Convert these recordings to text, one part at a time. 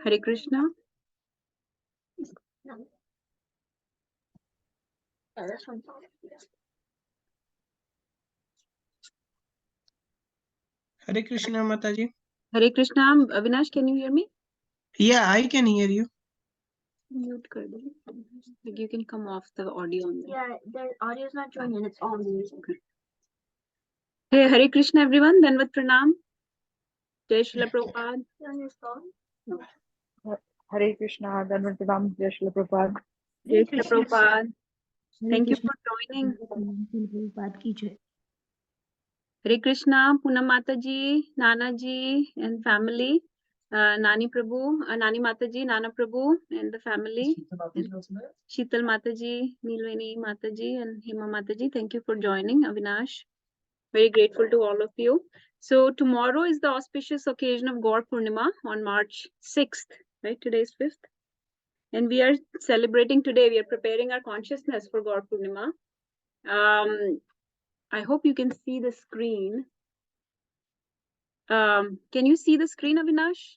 Hare Krishna. Hare Krishna, Mataji. Hare Krishna. Avinash, can you hear me? Yeah, I can hear you. Mute kar do. Like you can come off the audio on there. Yeah, the audio is not joining, it's on music. Okay. Hey, Hare Krishna, everyone. Danvat Pranam. Jai Srila Prabhupada. On your phone? Hare Krishna, Dhanvat Pranam, Jai Srila Prabhupada. Jai Srila Prabhupada. Thank you for joining. Hare Krishna, Poonam Mataji, Nana ji and family. Nani Prabhu, Nani Mataji, Nana Prabhu and the family. Sheetal Mataji, Nilveni Mataji and Hima Mataji. Thank you for joining. Avinash. Very grateful to all of you. So tomorrow is the auspicious occasion of Gaur Purnima on March 6th, right? Today is 5th. And we are celebrating today. We are preparing our consciousness for Gaur Purnima. I hope you can see the screen. Can you see the screen, Avinash?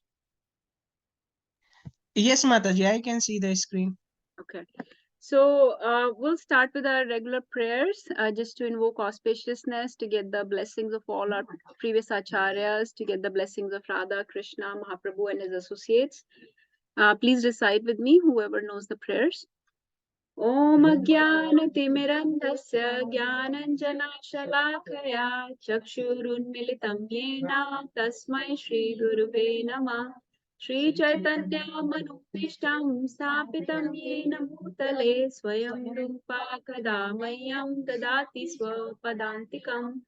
Yes, Mataji, I can see the screen. Okay. So we'll start with our regular prayers, just to invoke auspiciousness, to get the blessings of all our previous acharyas, to get the blessings of Radha, Krishna, Mahaprabhu and his associates. Please recite with me, whoever knows the prayers. Om Ajnana-timirandhasya Jnananjana-shalakaya Chakshurunmilitam Yena Tasmai Shri Guruve Namah. Shri Chaitanya Manupishtam Sthapitam Yena Bhutale Swayam Rupa Kada Mahyam Dadati Swapadantikam.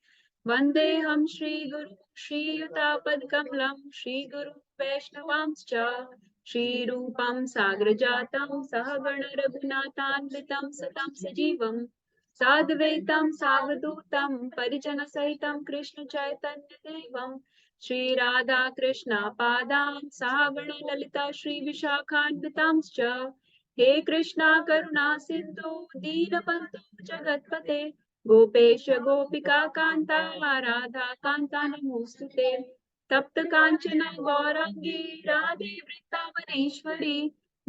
Vandeham Shri Guru Shri Yutapad Kamlam Shri Guru Vaishnavamscha Shri Rupam Sagrajatam Sahagana Raghunathanvitam Satam Sajivam Sadvaitam Savadutam Parijana Sahitam Krishna Chaitanya Devam Shri Radha Krishna Padam Sahagana Lalita Shri Vishakhanvitamscha He Krishna Karuna Sindhu Deenabandhu Jagatpate Gopesh Gopika Kanta Radha Kanta Namostute तप्त कांचना गौरांगी राधे वृंदावनेश्वरी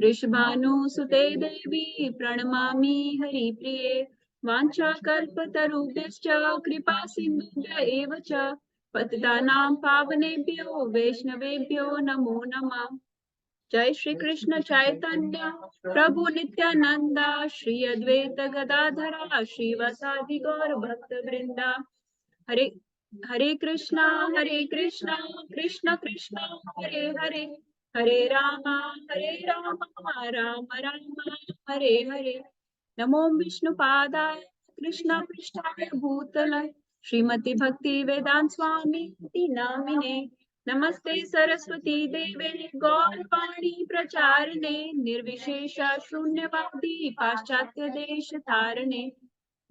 वृषभानुसुते देवी प्रणमामि हरिप्रिये वाञ्छाकल्पतरुभ्यश्च कृपा सिन्धुभ्य एव च पतितानां पावनेभ्यो वैष्णवेभ्यो नमो नमः जय श्री कृष्ण चैतन्य प्रभु नित्यानंद श्री अद्वैत गदाधरा श्रीवासादि गौर भक्त वृंदा हरे हरे कृष्णा कृष्ण कृष्ण हरे हरे हरे राम राम राम हरे हरे नमो विष्णुपादाय कृष्ण पृष्ठाय भूतले श्रीमती भक्ति वेदांत स्वामी नामिने नमस्ते सरस्वती देवे गौरवाणी प्रचारिणे निर्विशेष शून्यवादी पाश्चात्य देश तारणे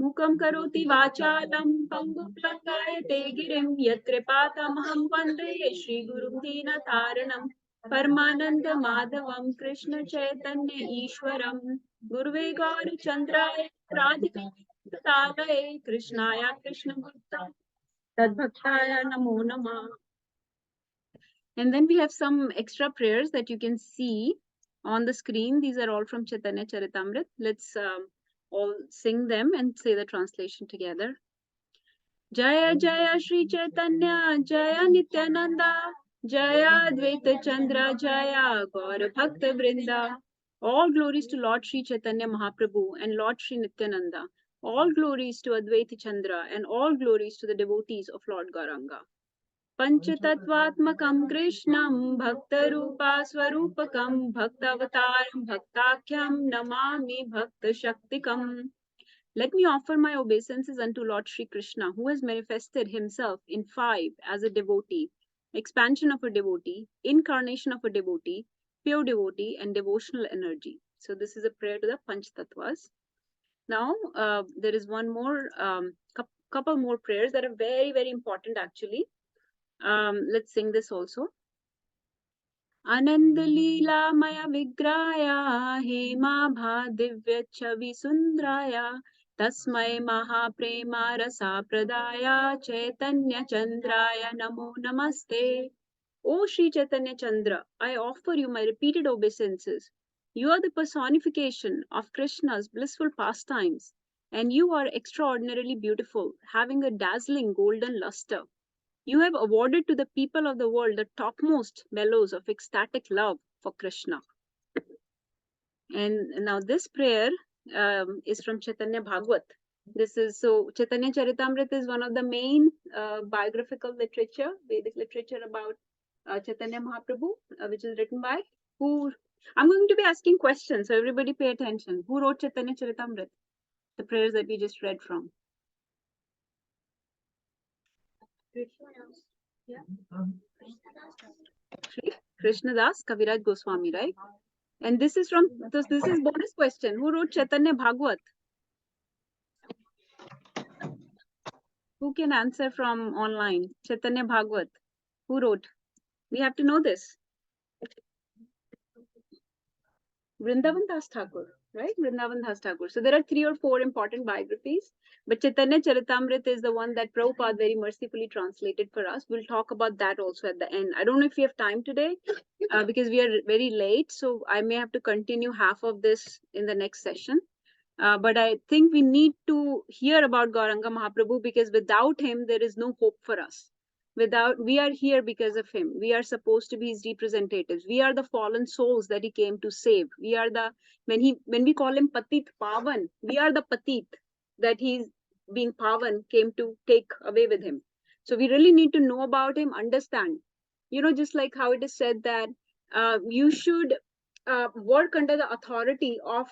मुखं करोति वाचालं पङ्गुप्लङ्गायते गिरिं यत्कृपातमहं वन्दे श्रीगुरुं दीनतारणं परमानन्दमाधवं कृष्ण चैतन्य ईश्वरं गुरुवे गौरचन्द्राय राधिकाय कृष्णाय कृष्णभक्ताय तद्भक्ताय नमो नमः. And then we have some extra prayers that you can see on the screen. These are all from Chaitanya Charitamrit. Let's all sing them and say the translation together. Jaya Jaya Shri Chaitanya Jaya Nityananda Jaya Advaita Chandra Jaya Gaur Bhakta Vrinda. All glories to Lord Shri Chaitanya Mahaprabhu and Lord Shri Nityananda. All glories to Advaita Chandra and all glories to the devotees of Lord Gauranga. पंचतत्वात्मकं कृष्णं भक्तरूपा स्वरूपकं भक्तावतारं भक्ताख्यं Namami भक्तशक्तिकम्. Let me offer my obeisances unto Lord Shri Krishna, who has manifested himself in 5 as a devotee, expansion of a devotee, incarnation of a devotee, pure devotee, and devotional energy. So this is a prayer to the Panchtattvas. Now, there is one more, couple more prayers that are very, very important actually. Let's sing this also. Anand Leela Maya Vigraya Hema Bha Divya Chavi Sundraya Tasmai Mahaprema Rasa Pradaya Chaitanya Chandraya Namo Namaste. O Sri Chaitanya Chandra, I offer you my repeated obeisances. You are the personification of Krishna's blissful pastimes, and you are extraordinarily beautiful, having a dazzling golden luster. You have awarded to the people of the world the topmost bellows of ecstatic love for Krishna. And now this prayer is from Chaitanya Bhagavat. This is so Chaitanya Charitamrita is one of the main biographical literature, Vedic literature about Chaitanya Mahaprabhu, which is written by who? I'm going to be asking questions, so everybody pay attention. Who wrote Chaitanya Charitamrita? The prayers that we just read from. Sri Krishnadas Kaviraj Goswami, right? And this is from, so this is bonus question. Who wrote Chaitanya Bhagavat? Who can answer from online? Chaitanya Bhagavat. Who wrote? We have to know this. Vrindavan Das Thakur, right? Vrindavan Das Thakur. So there are 3 or 4 important biographies, but Chaitanya Charitamrita is the one that Prabhupada very mercifully translated for us. We'll talk about that also at the end. I don't know if we have time today because we are very late, so I may have to continue half of this in the next session. But I think we need to hear about Gauranga Mahaprabhu because without him, there is no hope for us. We are here because of him. We are supposed to be his representatives. We are the fallen souls that he came to save. We are the, when we call him Patit Pavan, we are the Patit that he's being Pavan came to take away with him. So we really need to know about him, understand. You know, just like how it is said that you should work under the authority of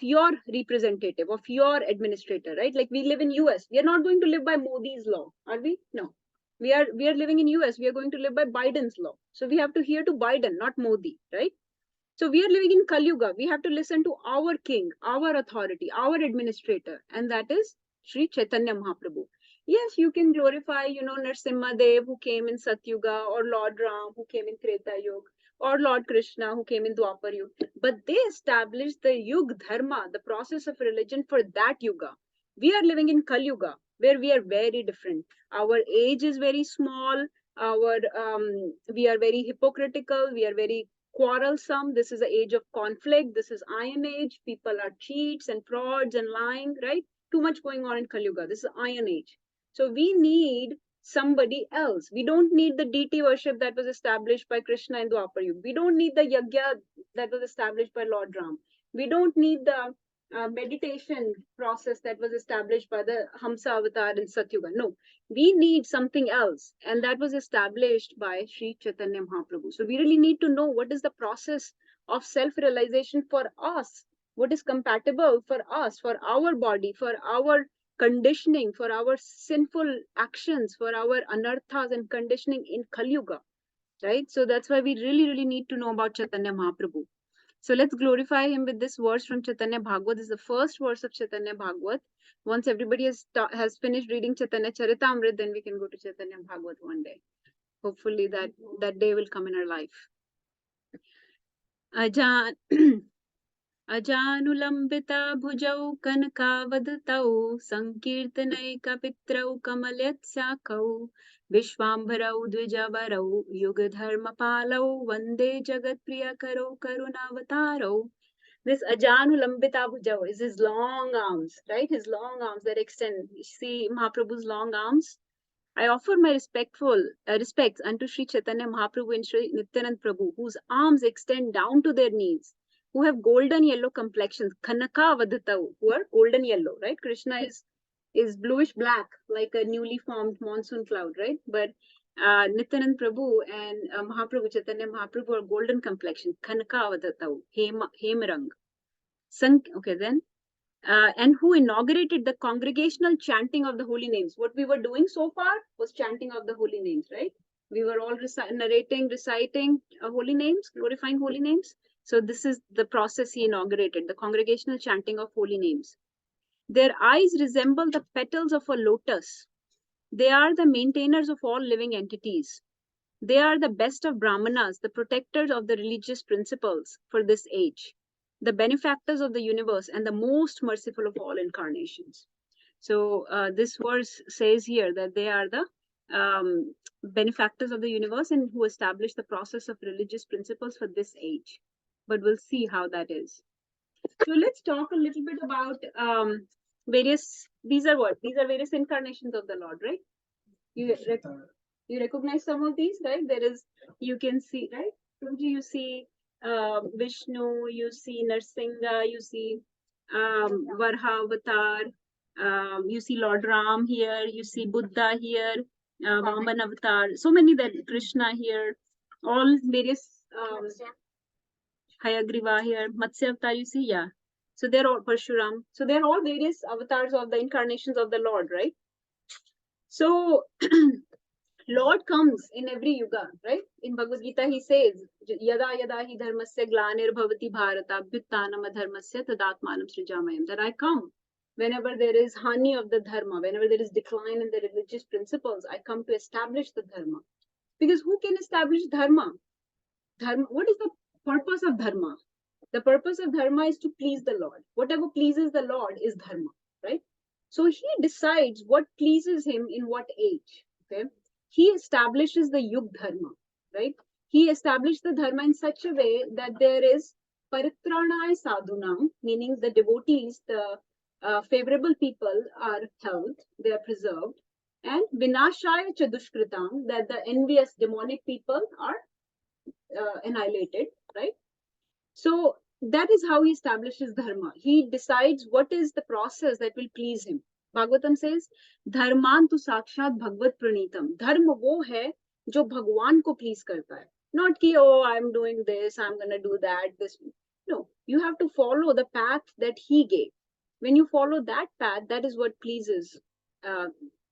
your representative, of your administrator, right? Like we live in US. We are not going to live by Modi's law, are we? No. We are living in US. We are going to live by Biden's law. So we have to hear to Biden, not Modi, right? So we are living in Kali Yuga. We have to listen to our king, our authority, our administrator, and that is Sri Chaitanya Mahaprabhu. Yes, you can glorify, you know, Narsimha Dev who came in Satyuga, or Lord Ram who came in Treta Yuga, or Lord Krishna who came in Dwapar Yuga. But they established the Yuga Dharma, the process of religion for that Yuga. We are living in Kali Yuga, where we are very different. Our age is very small. We are very hypocritical. We are very quarrelsome. This is the age of conflict. This is Iron Age. People are cheats and frauds and lying, right? Too much going on in Kali Yuga. This is Iron Age. So we need somebody else. We don't need the deity worship that was established by Krishna in Dwapar Yuga. We don't need the yagya that was established by Lord Ram. We don't need the meditation process that was established by the Hamsa avatar in Satyuga. No, we need something else, and that was established by Sri Chaitanya Mahaprabhu. So we really need to know what is the process of self-realization for us, what is compatible for us, for our body, for our conditioning, for our sinful actions, for our anarthas and conditioning in Kali Yuga, right? So that's why we really need to know about Chaitanya Mahaprabhu. So let's glorify him with this verse from Chaitanya Bhagavat. This is the first verse of Chaitanya Bhagavat. Once everybody has finished reading Chaitanya Charitamrita, then we can go to Chaitanya Bhagavat one day. Hopefully that day will come in our life. Ajanulambita bhujau kanakavadtau sankirtanaicapitrau kamalyatsakhau Vishwambarau Dvijavarau Yugadharmapalau Vande Jagat Priyakaro Karunavataro. This Ajanulambita bhujau is his long arms, right? His long arms that extend. You see Mahaprabhu's long arms? I offer my respects unto Sri Chaitanya Mahaprabhu and Sri Nityanand Prabhu, whose arms extend down to their knees, who have golden yellow complexions, Kanaka Vadhatau, who are golden yellow, right? Krishna is bluish black, like a newly formed monsoon cloud, right? But Nityanand Prabhu and Mahaprabhu, Chaitanya Mahaprabhu are golden complexion, Kanaka Vadhatau, Hemarang. Okay, then. And who inaugurated the congregational chanting of the holy names. What we were doing so far was chanting of the holy names, right? We were all reciting holy names, glorifying holy names. So this is the process he inaugurated, the congregational chanting of holy names. Their eyes resemble the petals of a lotus. They are the maintainers of all living entities. They are the best of Brahmanas, the protectors of the religious principles for this age, the benefactors of the universe, and the most merciful of all incarnations. So this verse says here that they are the benefactors of the universe and who established the process of religious principles for this age. But we'll see how that is. So let's talk a little bit about various. These are what? These are various incarnations of the Lord, right? You recognize some of these, right? There is, you can see, right? You see Vishnu, you see Narsingha, you see Varha Avatar, you see Lord Ram here, you see Buddha here, Vaman Avatar, so many that Krishna here, all various Hayagriva here, Matsya Avatar, you see, yeah. So they're all Parshuram. So they're all various avatars of the incarnations of the Lord, right? So Lord comes in every yuga, right? In Bhagavad Gita, he says, Yada yada hi dharmasya glanir bhavati bharata bhyuttanam adharmasya tadatmanam srijamayam. That I come whenever there is hani of the dharma, whenever there is decline in the religious principles, I come to establish the dharma. Because who can establish dharma? Dharma, what is the purpose of dharma? The purpose of dharma is to please the Lord. Whatever pleases the Lord is dharma, right? So he decides what pleases him in what age, okay? He establishes the yug dharma, right? He established the dharma in such a way that there is paritranaya sadhunam, meaning the devotees, the favorable people are held, they are preserved, and vinashaya chadushkritam, that the envious demonic people are annihilated, right? So that is how he establishes dharma. He decides what is the process that will please him. Bhagavatam says, Dharman tu sakshat bhagavad pranitam. Dharma wo hai jo bhagwan ko please karta hai. Not ki, oh, I'm doing this, I'm going to do that, this. No, you have to follow the path that he gave. When you follow that path, that is what pleases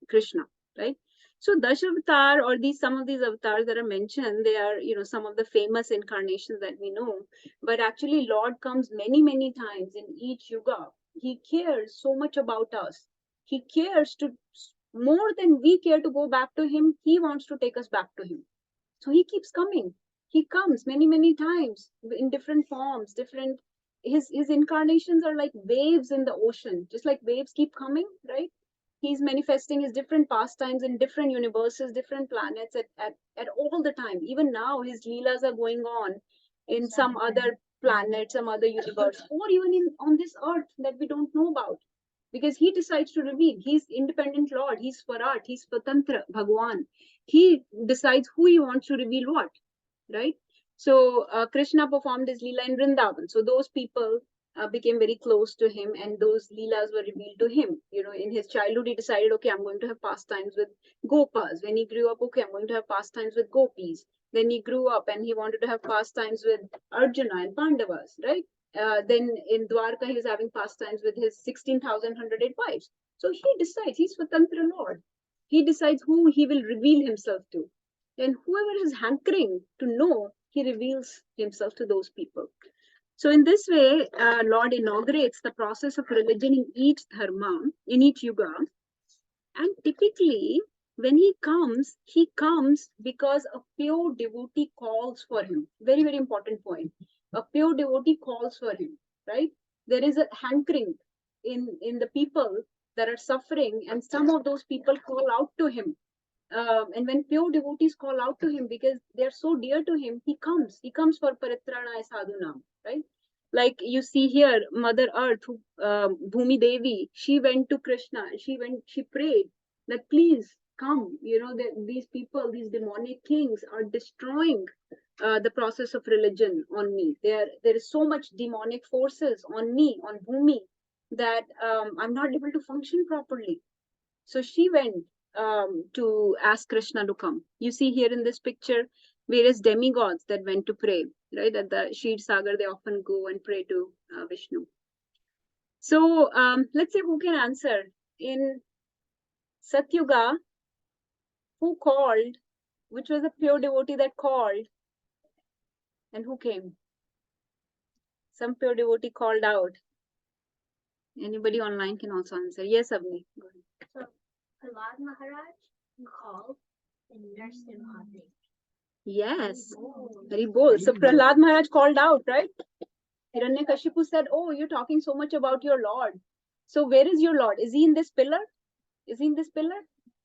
Krishna, right? So Dashavatar, or some of these avatars that are mentioned, they are, some of the famous incarnations that we know. But actually, Lord comes many, many times in each yuga. He cares so much about us. He cares to more than we care to go back to him. He wants to take us back to him. So he keeps coming. He comes many, many times in different forms, different. His incarnations are like waves in the ocean, just like waves keep coming, right? He's manifesting his different pastimes in different universes, different planets at all the time. Even now, his leelas are going on in some other planet, some other universe, or even on this earth that we don't know about. Because he decides to reveal. He's independent Lord. He's Swarat. He's Swatantra, Bhagwan. He decides who he wants to reveal what, right? So Krishna performed his leela in Vrindavan. So those people became very close to him, and those leelas were revealed to him. In his childhood, he decided, okay, I'm going to have pastimes with Gopas. When he grew up, okay, I'm going to have pastimes with Gopis. Then he grew up and he wanted to have pastimes with Arjuna and Pandavas, right? Then in Dwarka, he was having pastimes with his 16,108 wives. So he decides, he's Swatantra Lord. He decides who he will reveal himself to. And whoever is hankering to know, he reveals himself to those people. So in this way, Lord inaugurates the process of religion in each dharma, in each yuga. And typically, when he comes because a pure devotee calls for him. Very, very important point. A pure devotee calls for him, right? There is a hankering in the people that are suffering, and some of those people call out to him. And when pure devotees call out to him because they're so dear to him, he comes for paritranaya sadhunam, right? Like you see here, Mother Earth, Bhumi Devi, she went to Krishna, she prayed that please come, these people, these demonic kings are destroying the process of religion on me. There is so much demonic forces on me, on Bhumi, that I'm not able to function properly. So she went to ask Krishna to come. You see here in this picture, various demigods that went to pray, right? At the Kshir Sagar, they often go and pray to Vishnu. So let's see who can answer. In Satyuga, who called? Which was a pure devotee that called? And who came? Some pure devotee called out. Anybody online can also answer. Yes, Avni. Go ahead. So Prahlad Maharaj called and Narasimha. Yes, very bold. So Prahlad Maharaj called out, right? Hiranyakashipu said, oh, you're talking so much about your Lord. So where is your Lord? Is he in this pillar? Is he in this pillar?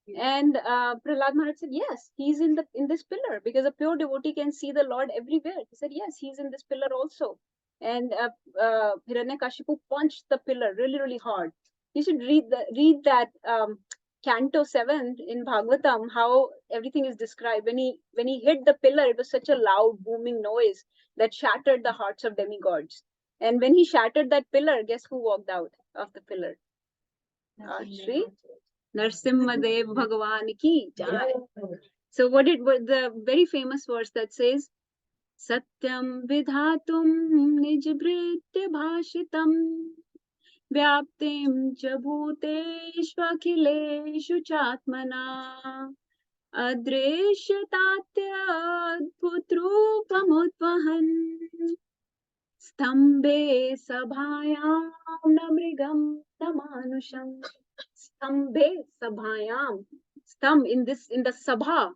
And Prahlad Maharaj said, yes, he's in this pillar, because a pure devotee can see the Lord everywhere. He said, yes, he's in this pillar also. And Hiranyakashipu punched the pillar really, really hard. You should read that Canto 7 in Bhagavatam, how everything is described. When he hit the pillar, it was such a loud, booming noise that shattered the hearts of demigods. And when he shattered that pillar, guess who walked out of the pillar? Shri Narsimhadev Bhagavan ki jai. So what the very famous verse that says, Satyam vidhatum nijbritya bhashitam vyaptim cha bhuteshu akhileshu chatmana adreshatatya adbhutrupamudvahan stambhe sabhayam namrigam namanusham. Stambhe sabhayam. Stamb, in the sabha,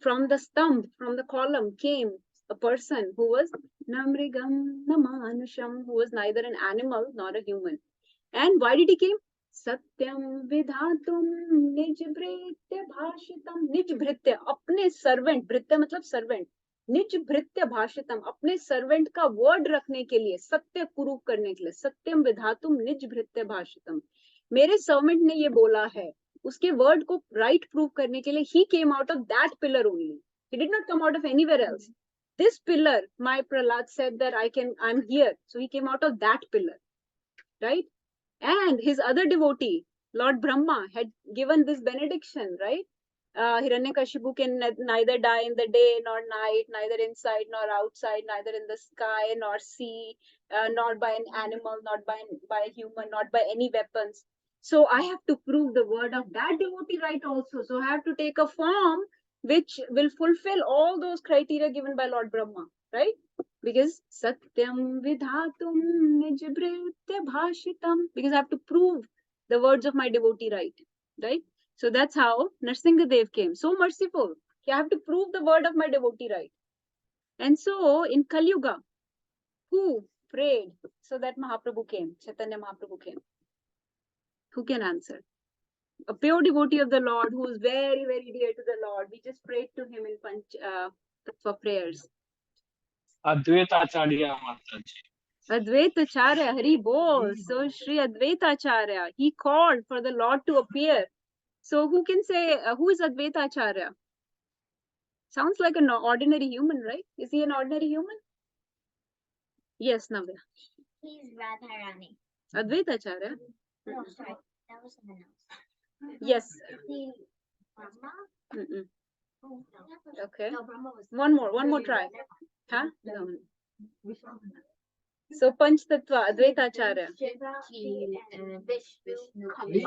from the stump, from the column came a person who was namrigam namanusham, who was neither an animal nor a human. And why did he came? Satyam vidhatum nijbritya bhashitam. Nijbritya, apne servant, britya matlab servant. निज भाषितम, अपने servant का word रखने के लिए, सत्य prove करने के लिए, सत्यम विधातुम निज भृत्य भाषितम, मेरे सर्वेंट ने ये बोला है, उसके वर्ड को राइट प्रूव करने के लिए he came out of that pillar only. He did not come out of anywhere else. This pillar, my Prahlad said that I'm here. So he came out of that pillar, right? And his other devotee, Lord Brahma, had given this benediction, right? Hiranyakashipu can neither die in the day nor night, neither inside nor outside, neither in the sky nor sea, not by an animal, not by a human, not by any weapons. So I have to prove the word of that devotee right also. So I have to take a form which will fulfill all those criteria given by Lord Brahma, right? Because Satyam Vidhatum Nijbritya Bhashitam, because I have to prove the words of my devotee right? So that's how Narsingadev came. So merciful. I have to prove the word of my devotee right. And so in Kali Yuga, who prayed so that Mahaprabhu came? Chaitanya Mahaprabhu came. Who can answer? A pure devotee of the Lord who is very, very dear to the Lord. We just prayed to him in for prayers. Advaitacharya Mataji. Advaitacharya, Hari Bol. So Sri Advaitacharya, he called for the Lord to appear. So who can say, who is Advaitacharya? Sounds like an ordinary human, right? Is he an ordinary human? Yes, Navya. He's Radharani. Advaitacharya? No, sorry. That was someone else. Yes. The Brahma? Mm-mm. Oh, no. Okay. No, Brahma was One more try. Huh? No. So Panch Tattva, Advaitacharya.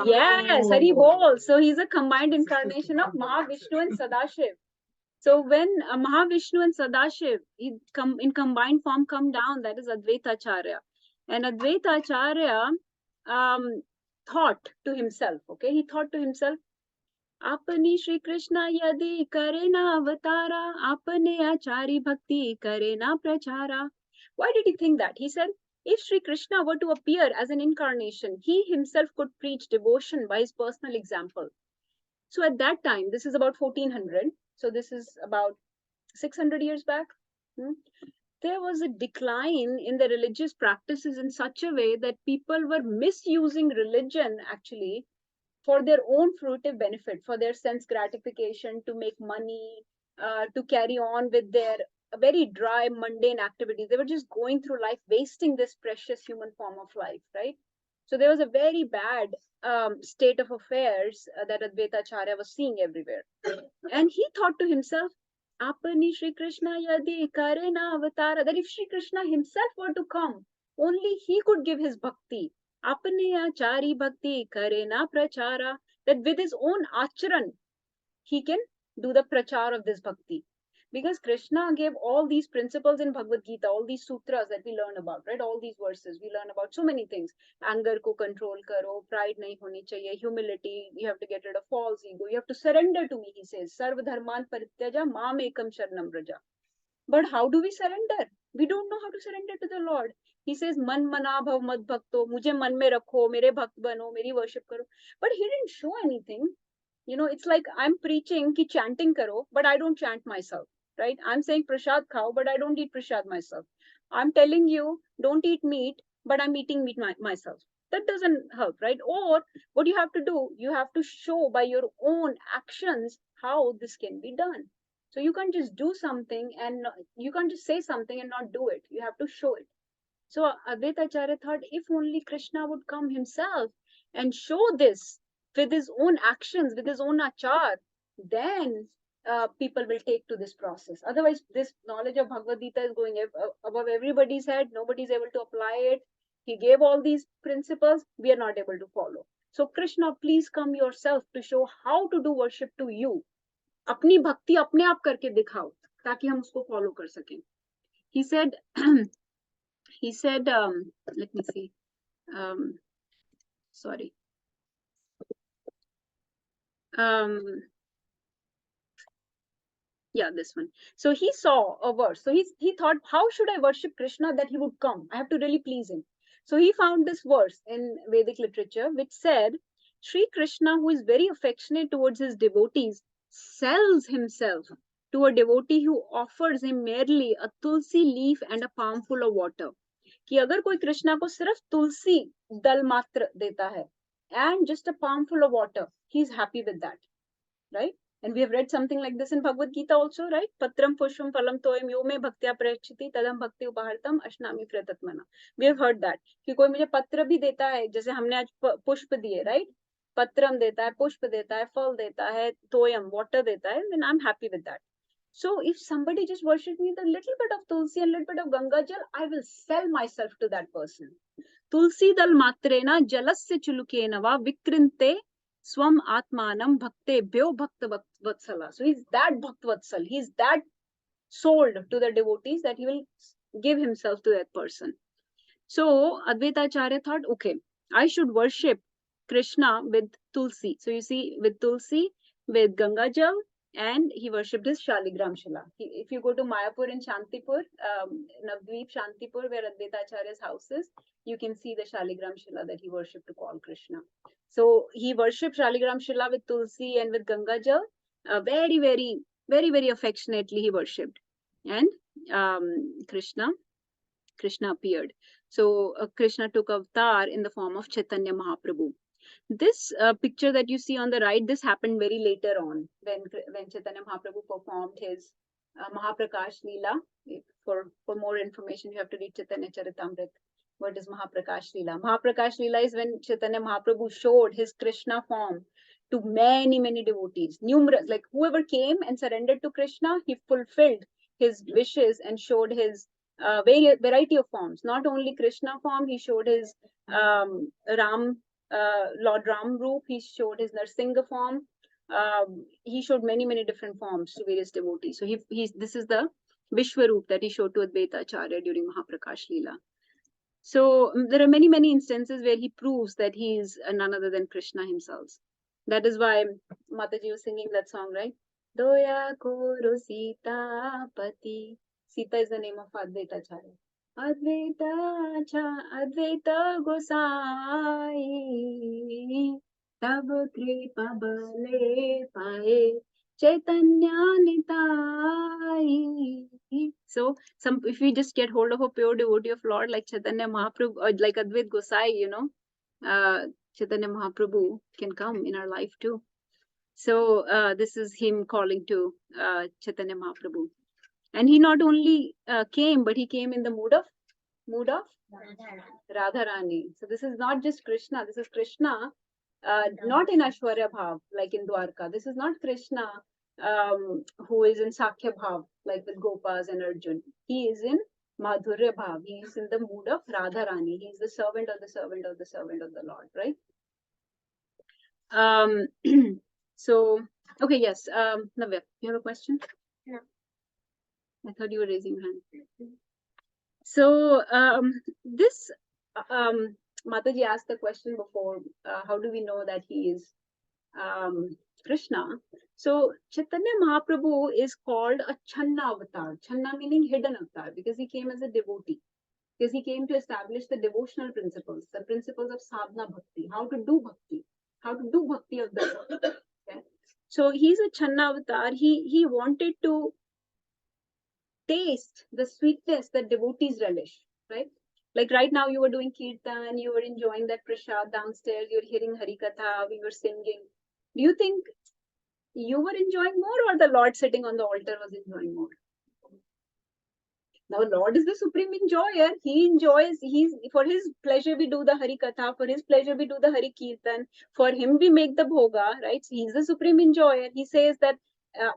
Yes, Hari Bol. So he's a combined incarnation of Mahavishnu and Sadashiv. So when Mahavishnu and Sadashiv in combined form come down, that is Advaitacharya. And Advaitacharya thought to himself, okay? He thought to himself, Apani Shri Krishna yadi kare na avatara, apane achari bhakti kare na prachara. Why did he think that? He said, if Shri Krishna were to appear as an incarnation, he himself could preach devotion by his personal example. So at that time, this is about 1400. So this is about 600 years back. There was a decline in the religious practices in such a way that people were misusing religion actually for their own fruitive benefit, for their sense gratification, to make money, to carry on with their very dry, mundane activities. They were just going through life, wasting this precious human form of life, right? So there was a very bad state of affairs that Advaitacharya was seeing everywhere. And he thought to himself, Apani Shri Krishna yadi kare na avatara, that if Shri Krishna himself were to come, only he could give his bhakti. Apane achari bhakti kare na prachara, that with his own acharan, he can do the prachar of this bhakti. Because Krishna gave all these principles in Bhagavad Gita, all these sutras that we learn about, right? All these verses, we learn about so many things. Anger ko control karo, pride nahi honi chahiye, humility, you have to get rid of false ego, you have to surrender to me, he says. Sarva dharman parityaja mam ekam sharanam vraja. But how do we surrender? We don't know how to surrender to the Lord. He says, Man mana bhav mad bhakto, mujhe man mein rakho, mere bhakt bano, meri worship karo. But he didn't show anything. You know, it's like I'm preaching ki chanting karo, but I don't chant myself, right? I'm saying prasad khao, but I don't eat prasad myself. I'm telling you, don't eat meat, but I'm eating meat myself. That doesn't help, right? Or what you have to do, you have to show by your own actions how this can be done. So you can't just do something and you can't just say something and not do it. You have to show it. So Advaita Acharya thought if only Krishna would come himself and show this with his own actions, with his own achar, then people will take to this process. Otherwise, this knowledge of Bhagavad Gita is going above everybody's head. Nobody's able to apply it. He gave all these principles. We are not able to follow. So Krishna, please come yourself to show how to do worship to you. अपनी भक्ति अपने आप करके दिखाओ ताकि हम उसको follow कर सकें. He said, let me see. Sorry. Yeah, this one. So he saw a verse. So he thought, how should I worship Krishna that he would come? I have to really please him. So he found this verse in Vedic literature which said, Sri Krishna, who is very affectionate towards his devotees, sells himself to a devotee who offers him merely a tulsi leaf and a palmful of water. कि अगर कोई कृष्णा को सिर्फ तुलसी दल मात्र देता है and just a palmful of water, he's happy with that, right? And we have read something like this in Bhagavad Gita also, right? Patram pushpam phalam toyam yo me bhaktya prayachiti tadam bhakti upahartam ashnami pratatmana. We have heard that कि कोई मुझे पत्र भी देता है, जैसे हमने आज पुष्प दिए, right? पत्रम देता है, पुष्प देता है, फल देता है, तोयम water देता है, then I'm happy with that. So if somebody just worships me with a little bit of tulsi and a little bit of Ganga Jal, I will sell myself to that person. Tulsi dal matrena jalasya chulukena va vikrinte swam atmanam bhakte bhyo bhakta vatsala. So he's that bhakt vatsal. He's that sold to the devotees that he will give himself to that person. So Advaita Acharya thought, okay, I should worship Krishna with tulsi. So you see, with tulsi, with Ganga Jal, and he worshipped his Shaligram Shila. If you go to Mayapur in Shantipur, Navdweep Shantipur, where Advaita Acharya's house is, you can see the Shaligram Shila that he worshipped to call Krishna. So he worshipped Shaligram Shila with tulsi and with Ganga Jal. Very, very, very, very affectionately he worshipped. And Krishna appeared. So Krishna took avatar in the form of Caitanya Mahaprabhu. This picture that you see on the right, this happened very later on when Chaitanya Mahaprabhu performed his Mahaprakash Leela. For more information, you have to read Chaitanya Charitamrita. What is Mahaprakash Leela? Mahaprakash Leela is when Chaitanya Mahaprabhu showed his Krishna form to many, many devotees. Numerous, like whoever came and surrendered to Krishna, he fulfilled his wishes and showed his variety of forms. Not only Krishna form, he showed his Lord Ram Roop, he showed his Narsingha form. He showed many, many different forms to various devotees. So this is the Vishwaroop that he showed to Advaita Acharya during Mahaprakash Leela. So there are many, many instances where he proves that he is none other than Krishna himself. That is why Mataji was singing that song, right? Doya Koro Sita Pati. Sita is the name of Advaita Acharya. Advaita Gosai Tab Kripa Bale Pae Chaitanya Nitai. So if we just get hold of a pure devotee of Lord like Chaitanya Mahaprabhu or like Advaita Gosai, you know, Chaitanya Mahaprabhu can come in our life too. So this is him calling to Chaitanya Mahaprabhu. And he not only came, but he came in the mood of Radharani. So this is not just Krishna. This is Krishna, not in Ashwarya Bhav, like in Dwarka. This is not Krishna who is in Sakhya Bhav, like with Gopas and Arjun. He is in Madhurya Bhav. He is in the mood of Radharani. He is the servant of the servant of the servant of the Lord, right? So, okay, yes. Navya, you have a question? No. I thought you were raising your hand. So this Mataji asked the question before, how do we know that he is Krishna? So Chaitanya Mahaprabhu is called a Channa avatar. Channa meaning hidden avatar, because he came as a devotee. Because he came to establish the devotional principles, the principles of sadhana bhakti, how to do bhakti of the Lord. Okay? So he's a Channa avatar. He wanted to taste the sweetness that devotees relish, right? Like right now you were doing kirtan, you were enjoying that prasad downstairs, you were hearing Hari Katha, we were singing. Do you think you were enjoying more or the Lord sitting on the altar was enjoying more? Now Lord is the supreme enjoyer. He enjoys, he's for his pleasure we do the Hari Katha, for his pleasure we do the Hari Kirtan, for him we make the bhoga, right? So he's the supreme enjoyer. He says that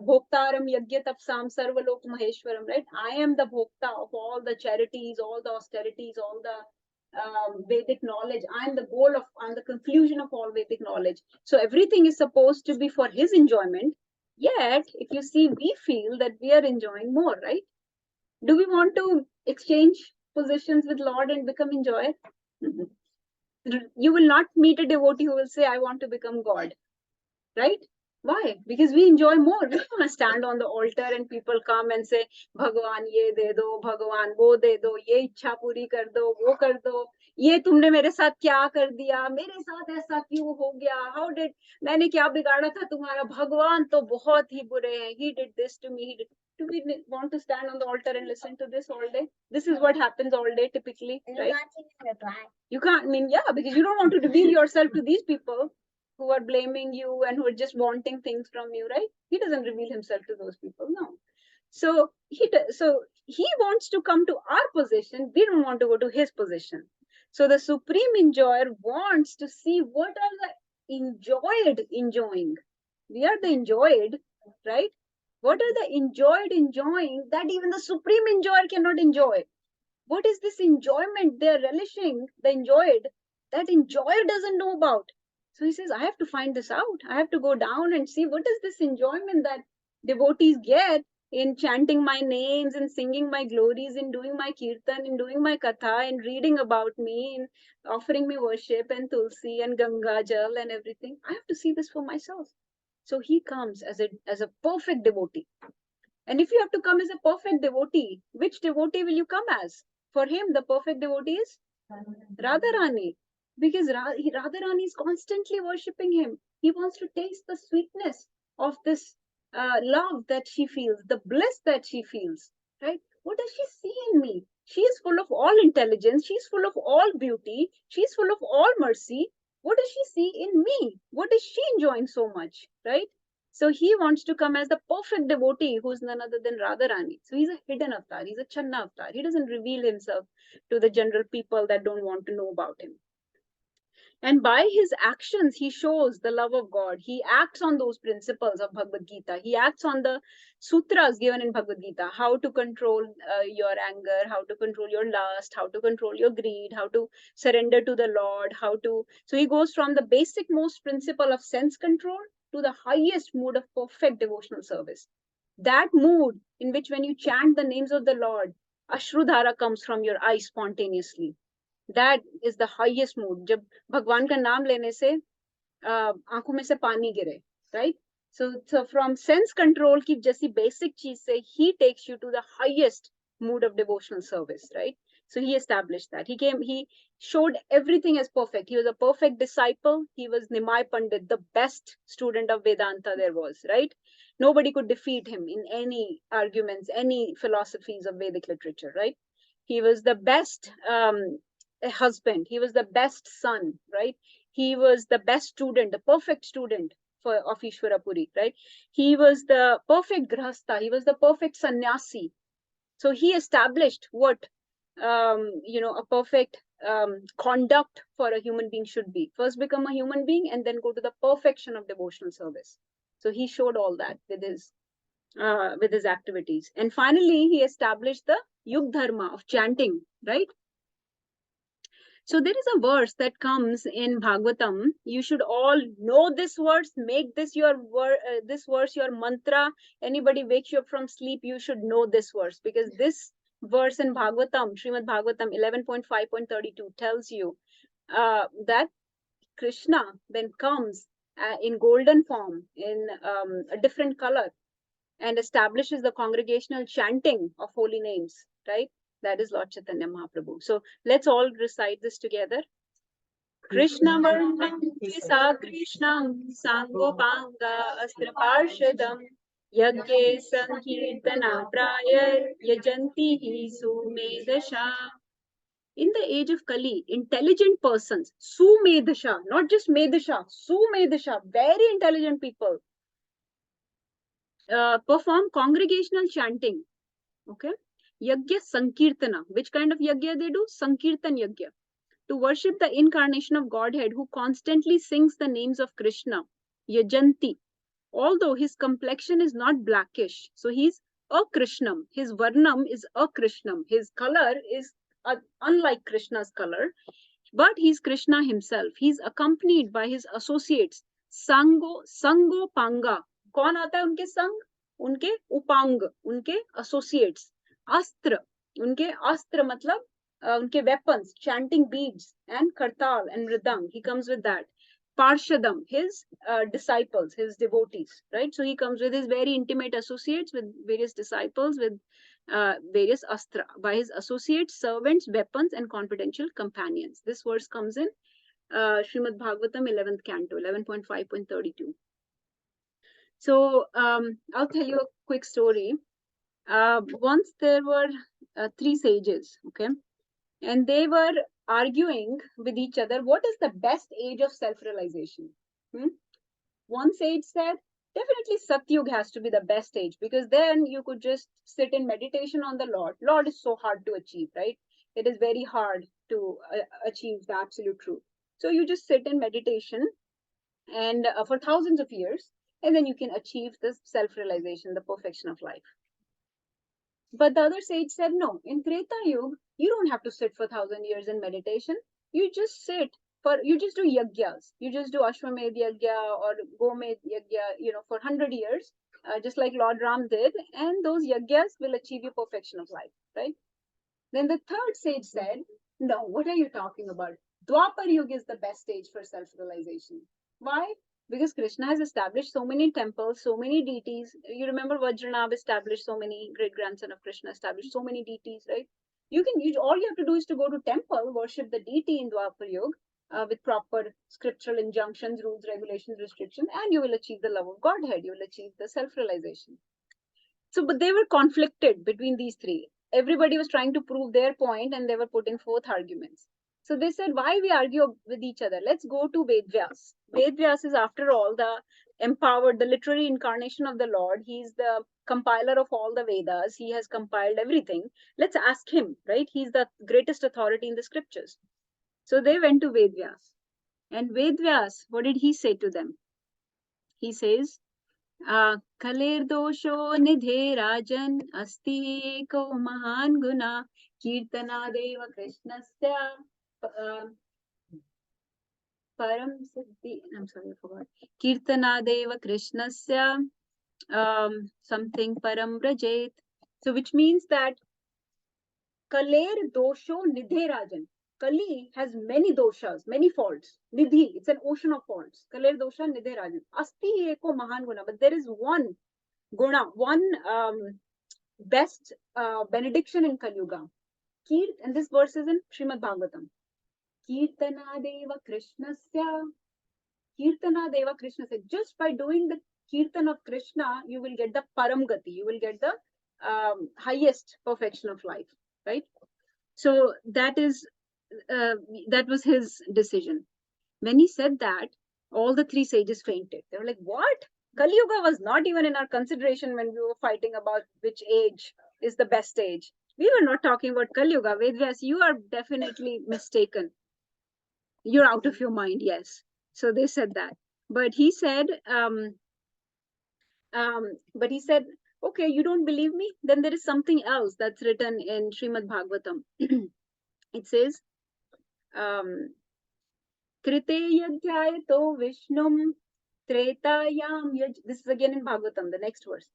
Bhoktaram Yagya Tapsam Sarvalok Maheshwaram, right? I am the Bhokta of all the charities, all the austerities, all the Vedic knowledge. I'm the goal of, I'm the conclusion of all Vedic knowledge. So everything is supposed to be for his enjoyment. Yet, if you see, we feel that we are enjoying more, right? Do we want to exchange positions with Lord and become enjoyer? You will not meet a devotee who will say, I want to become God, right? Why? Because we enjoy more. We don't want to stand on the altar and people come and say, Bhagwan ye de do, Bhagwan wo de do, ye ichha puri kar do, wo kar do, ye tumne mere saath kya kar diya, mere saath aisa kyun ho gaya, how did, maine kya bigada tha tumhara, Bhagwan to bahut hi bure hain, he did this to me, he did. Do we want to stand on the altar and listen to this all day? This is what happens all day typically, And right? you can't even reply. You can't, I mean, yeah, because you don't want to reveal yourself to these people who are blaming you and who are just wanting things from you, right? He doesn't reveal himself to those people, no. So he wants to come to our position. We don't want to go to his position. So the supreme enjoyer wants to see what are the enjoyed enjoying. We are the enjoyed, right? What are the enjoyed enjoying that even the supreme enjoyer cannot enjoy? What is this enjoyment they're relishing, the enjoyed, that enjoyer doesn't know about? So he says, I have to find this out. I have to go down and see what is this enjoyment that devotees get in chanting my names and singing my glories, in doing my kirtan, in doing my katha, in reading about me, in offering me worship and tulsi and Ganga Jal and everything. I have to see this for myself. So he comes as a perfect devotee. And if you have to come as a perfect devotee, which devotee will you come as? For him, the perfect devotee is Radharani. Because Radharani is constantly worshipping him. He wants to taste the sweetness of this love that she feels, the bliss that she feels, right? What does she see in me? She is full of all intelligence. She's full of all beauty. She's full of all mercy. What does she see in me? What is she enjoying so much, right? So he wants to come as the perfect devotee who's none other than Radharani. So he's a hidden avatar. He's a Channa avatar. He doesn't reveal himself to the general people that don't want to know about him. And by his actions, he shows the love of God. He acts on those principles of Bhagavad Gita. He acts on the sutras given in Bhagavad Gita, how to control your anger, how to control your lust, how to control your greed, how to surrender to the Lord, how to. So he goes from the basic most principle of sense control to the highest mood of perfect devotional service. That mood in which when you chant the names of the Lord, Ashrudhara comes from your eyes spontaneously. That is the highest mood. जब भगवान का नाम लेने से आंखों में से पानी गिरे, right? So from sense control की जैसी basic चीज से he takes you to the highest mood of devotional service, right? So he established that. He showed everything as perfect. He was a perfect disciple. He was Nimai Pandit, the best student of Vedanta there was, right? Nobody could defeat him in any arguments, any philosophies of Vedic literature, right? He was the best husband. He was the best son, right? He was the best student, the perfect student of Ishwarapuri, right? He was the perfect grahastha. He was the perfect sannyasi. So he established what a perfect conduct for a human being should be. First become a human being and then go to the perfection of devotional service. So he showed all that with his activities. And finally, he established the yug dharma of chanting, right? So there is a verse that comes in Bhagavatam. You should all know this verse. Make this this verse your mantra. Anybody wakes you up from sleep, you should know this verse, because this verse in Bhagavatam, Srimad Bhagavatam 11.5.32 tells you that Krishna then comes in golden form, in a different color, and establishes the congregational chanting of holy names, right? That is Lord Chaitanya Mahaprabhu. So let's all recite this together. Krishna Varnam Sa Krishnam Sangopanga Astra Parshadam Yagye Sankirtana Prayar Yajanti Hi Sumedasha. In the age of Kali, intelligent persons, Sumedasha, not just Medasha, Sumedasha, very intelligent people, perform congregational chanting. Okay. Yagya Sankirtana. Which kind of yagya they do? Sankirtan yagya. To worship the incarnation of Godhead who constantly sings the names of Krishna. Yajanti. Although his complexion is not blackish. So he's a Krishnam. His Varnam is a Krishnam. His color is unlike Krishna's color. But he's Krishna himself. He's accompanied by his associates. Sango Panga. कौन आता है उनके संग? उनके उपांग, उनके associates. Astra. उनके अस्त्र मतलब unke weapons, chanting beads and kartal and mridang. He comes with that. Parshadam, his disciples, his devotees, right? So he comes with his very intimate associates, with various disciples, with various astra, by his associates, servants, weapons, and confidential companions. This verse comes in Srimad Bhagavatam 11th canto, 11.5.32. So I'll tell you a quick story. Once there were three sages, okay? And they were arguing with each other, what is the best age of self-realization? One sage said, definitely Satyug has to be the best age, because then you could just sit in meditation on the Lord. Lord is so hard to achieve, right? It is very hard to achieve the absolute truth. So you just sit in meditation and for thousands of years, and then you can achieve this self-realization, the perfection of life. But the other sage said, no, in Treta Yuga, you don't have to sit for 1,000 years in meditation. You just sit you just do yagyas. You just do Ashwamedh yagya or Gomedh yagya, for 100 years, just like Lord Ram did. And those yagyas will achieve you perfection of life, right? Then the third sage said, no, what are you talking about? Dwapar Yuga is the best stage for self-realization. Why? Because Krishna has established so many temples, so many deities. You remember Vajranab established so many, great-grandson of Krishna established so many deities, right? All you have to do is to go to temple, worship the deity in Dwapar Yuga with proper scriptural injunctions, rules, regulations, restrictions, and you will achieve the love of Godhead. You will achieve the self-realization. So, but they were conflicted between these three. Everybody was trying to prove their point and they were putting forth arguments. So they said, why we argue with each other? Let's go to Vedvyas. Vedvyas is, after all, the empowered, the literary incarnation of the Lord. He's the compiler of all the Vedas. He has compiled everything. Let's ask him, right? He's the greatest authority in the scriptures. So they went to Vedvyas. And Vedvyas, what did he say to them? He says, Kaler dosho nidhe rajan asti eko mahan guna kirtana deva krishnasya param siddhi. I'm sorry, I forgot. Kirtana deva krishnasya something param brajet. So which means that Kaler dosho nidhe rajan. Kali has many doshas, many faults. Nidhi, it's an ocean of faults. Kaler dosha nidhe rajan. Asti eko mahan guna. But there is one guna, one best benediction in Kali Yuga. And this verse is in Srimad Bhagavatam. Kirtana deva krishnasya. Kirtana deva krishnasya. Just by doing the kirtan of Krishna, you will get the param gati. You will get the highest perfection of life, right? So that was his decision. When he said that, all the three sages fainted. They were like, what? Kali Yuga was not even in our consideration when we were fighting about which age is the best age. We were not talking about Kali Yuga. Vedvyas, you are definitely mistaken. You're out of your mind, yes. So they said that. But he said, okay, you don't believe me? Then there is something else that's written in Srimad Bhagavatam. It says, Krite yadhyayato vishnum tretayam yaj. This is again in Bhagavatam, the next verse.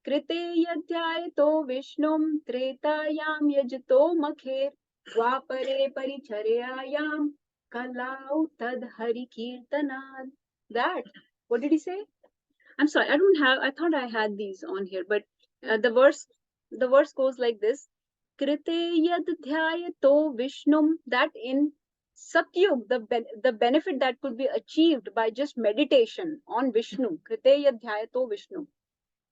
Krite yadhyayato vishnum tretayam yajito makher dvapare paricharayam kalau tad hari kirtanad. That, what did he say? I'm sorry, I thought I had these on here, but the verse goes like this. Krite yadhyayato vishnum, that in Satyug, the benefit that could be achieved by just meditation on Vishnu, Kriteya Dhyayato Vishnu.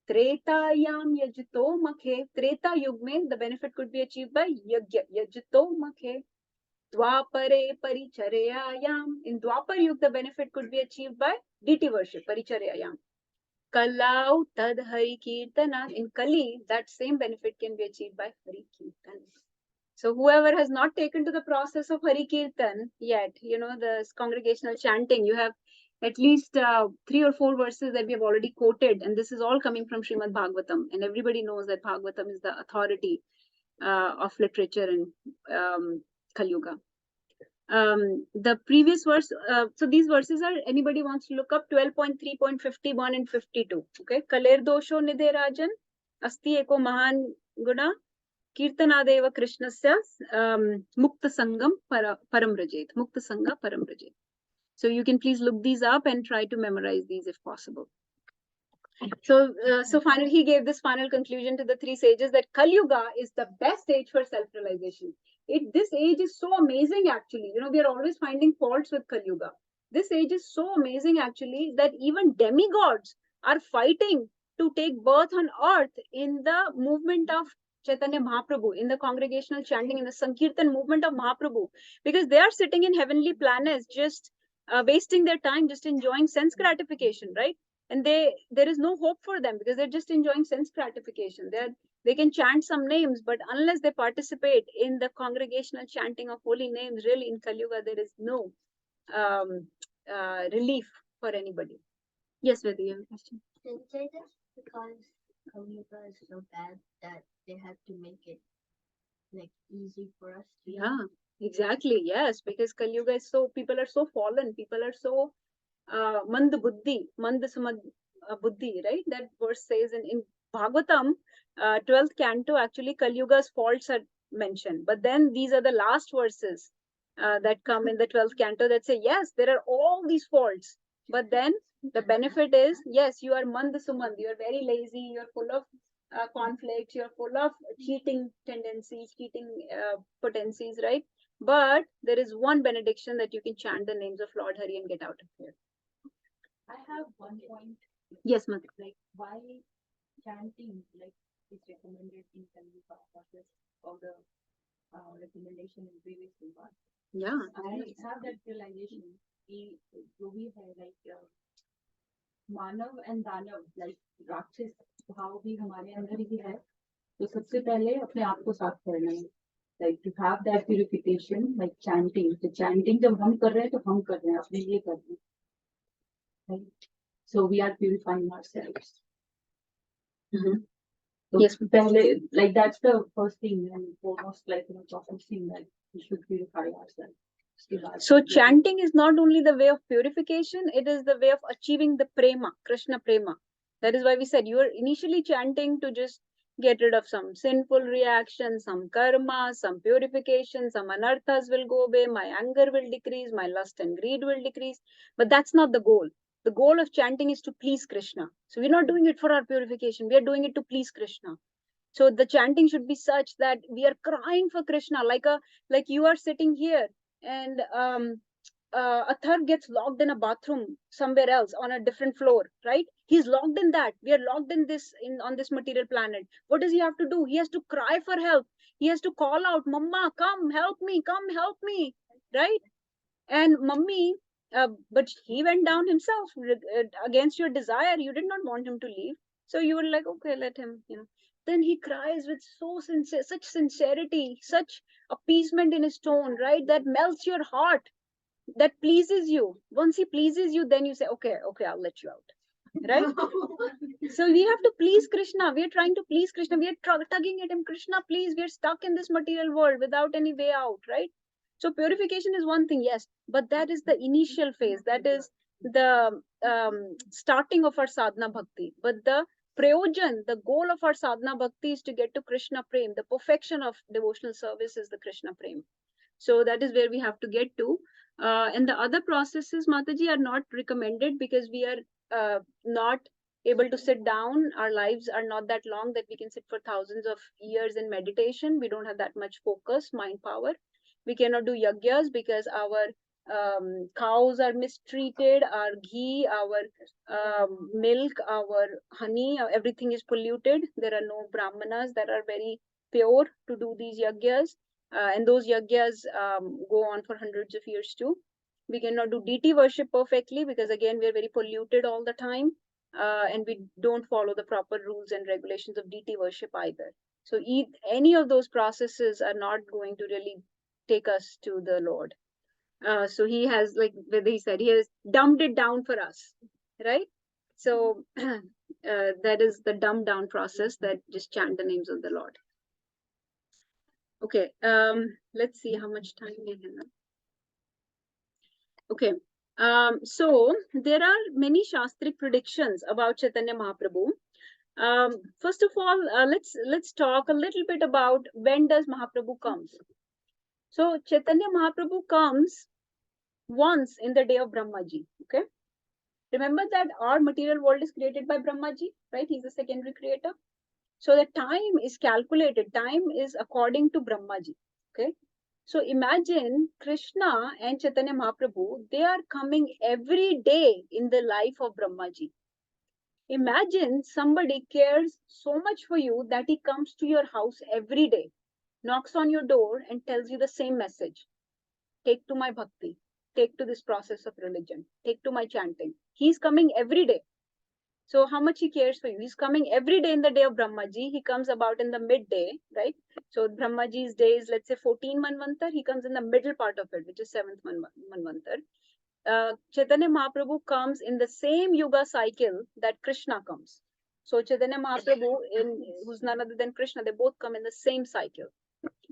Tretayam Yajito Makhe, Treta Yug mein, the benefit could be achieved by Yajya, Yajito Makhe. Dwapare Paricharayayam, in Dwapar Yug, the benefit could be achieved by deity worship, Paricharayayam. Kalau Tad Hari Kirtana, in Kali, that same benefit can be achieved by Hari Kirtan. So whoever has not taken to the process of Hari Kirtan yet, the congregational chanting, you have at least 3 or 4 verses that we have already quoted, and this is all coming from Srimad Bhagavatam, and everybody knows that Bhagavatam is the authority of literature in Kali Yuga. The previous verse, so these verses are, anybody wants to look up 12.3.51 and 52. Okay, Kaler dosho nidhe rajan, asti eko mahan guna, Kirtanadeva Krishnasya Mukta Sangam Param Rajet. Mukta Sangha Param Rajet. So you can please look these up and try to memorize these if possible. So finally, he gave this final conclusion to the 3 sages that Kali Yuga is the best age for self-realization. This age is so amazing actually. We are always finding faults with Kali Yuga. This age is so amazing actually that even demigods are fighting to take birth on earth in the movement of Caitanya Mahaprabhu, in the congregational chanting, in the Sankirtan movement of Mahaprabhu, because they are sitting in heavenly planets just wasting their time, just enjoying sense gratification, right? And there is no hope for them because they're just enjoying sense gratification. They can chant some names, but unless they participate in the congregational chanting of holy names, really in Kali Yuga, there is no relief for anybody. Yes, Vedi, you have a question? Did you say this because Kali Yuga is so bad that they had to make it like easy for us to? Yeah, exactly. Yes, because Kali Yuga is so, people are so fallen, people are so mand buddhi, mand samad buddhi, right? That verse says in Bhagavatam, 12th canto, actually Kali Yuga's faults are mentioned. But then these are the last verses that come in the 12th canto that say, yes, there are all these faults. But then the benefit is, yes, you are mand sumand, you are very lazy, you're full of conflict, you're full of cheating tendencies, cheating potencies, right? But there is one benediction that you can chant the names of Lord Hari and get out of here. I have one point. Yes, Mata. Like why chanting like is recommended in Kali Yuga versus all the recommendation in previous Yuga. Yeah. I have that realization. We have like Manav and दानव like राक्षस भाव भी हमारे अंदर ही है. तो सबसे पहले अपने आप को साफ करना है. Like to have that purification, like chanting. The chanting जब हम कर रहे हैं तो हम कर रहे हैं अपने लिए कर रहे हैं. Right? So we are purifying ourselves. So Yes. Like that's the first thing and foremost, like first thing that we should purify ourselves. So chanting is not only the way of purification, it is the way of achieving the prema, Krishna prema. That is why we said you are initially chanting to just get rid of some sinful reactions, some karma, some purification, some anarthas will go away, my anger will decrease, my lust and greed will decrease. But that's not the goal. The goal of chanting is to please Krishna. So we're not doing it for our purification. We are doing it to please Krishna. So the chanting should be such that we are crying for Krishna, like you are sitting here and a third gets locked in a bathroom somewhere else on a different floor, right? He's locked in that. We are locked in this on this material planet. What does he have to do? He has to cry for help. He has to call out, Mama, come help me, right? And Mummy, but he went down himself against your desire. You did not want him to leave. So you were like, okay, let him, Then he cries with such sincerity, such appeasement in his tone, right? That melts your heart, that pleases you. Once he pleases you, then you say, okay, I'll let you out, right? So we have to please Krishna. We are trying to please Krishna. We are tugging at him, Krishna, please, we are stuck in this material world without any way out, right? So purification is one thing, yes, but that is the initial phase. That is the starting of our sadhana bhakti. But the prayojan, the goal of our sadhana bhakti is to get to Krishna prem. The perfection of devotional service is the Krishna prem. So that is where we have to get to. And the other processes, Mataji, are not recommended because we are not able to sit down. Our lives are not that long that we can sit for thousands of years in meditation. We don't have that much focus, mind power. We cannot do yagyas because our cows are mistreated, our ghee, our milk, our honey, everything is polluted. There are no brahmanas that are very pure to do these yagyas. And those yagyas go on for hundreds of years too. We cannot do deity worship perfectly because again, we are very polluted all the time. And we don't follow the proper rules and regulations of deity worship either. So any of those processes are not going to really take us to the Lord. So he has, like he said, he has dumbed it down for us, right? So that is the dumbed down process, that just chant the names of the Lord. Okay, let's see how much time we have. Okay, so there are many Shastric predictions about Chaitanya Mahaprabhu. First of all, let's talk a little bit about when does Mahaprabhu comes. So Chaitanya Mahaprabhu comes once in the day of Brahmaji. Okay, remember that our material world is created by Brahmaji, right? He's the secondary creator. So the time is calculated. Time is according to Brahmaji. Okay, so imagine Krishna and Chaitanya Mahaprabhu. They are coming every day in the life of Brahmaji. Imagine somebody cares so much for you that he comes to your house every day, knocks on your door and tells you the same message. Take to my bhakti, take to this process of religion, take to my chanting. He's coming every day. So how much he cares for you. He's coming every day in the day of Brahmaji. He comes about in the midday, right? So Brahmaji's day is, let's say, 14 Manvantar. He comes in the middle part of it, which is 7th Manvantar. Chaitanya Mahaprabhu comes in the same yuga cycle that Krishna comes. So Chaitanya Mahaprabhu, who's none other than Krishna, they both come in the same cycle.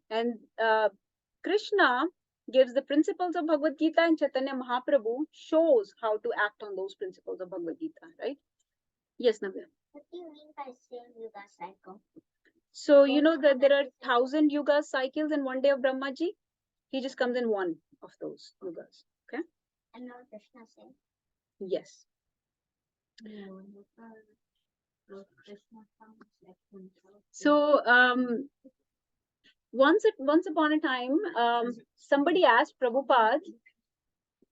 And Krishna gives the principles of Bhagavad Gita, and Chaitanya Mahaprabhu shows how to act on those principles of Bhagavad Gita, right? Yes, Navya. What do you mean by same yuga cycle? So you know that there are 1,000 yuga cycles in one day of Brahmaji. He just comes in one of those yugas. Okay. And now Krishna saying. Yes. So once upon a time, somebody asked Prabhupada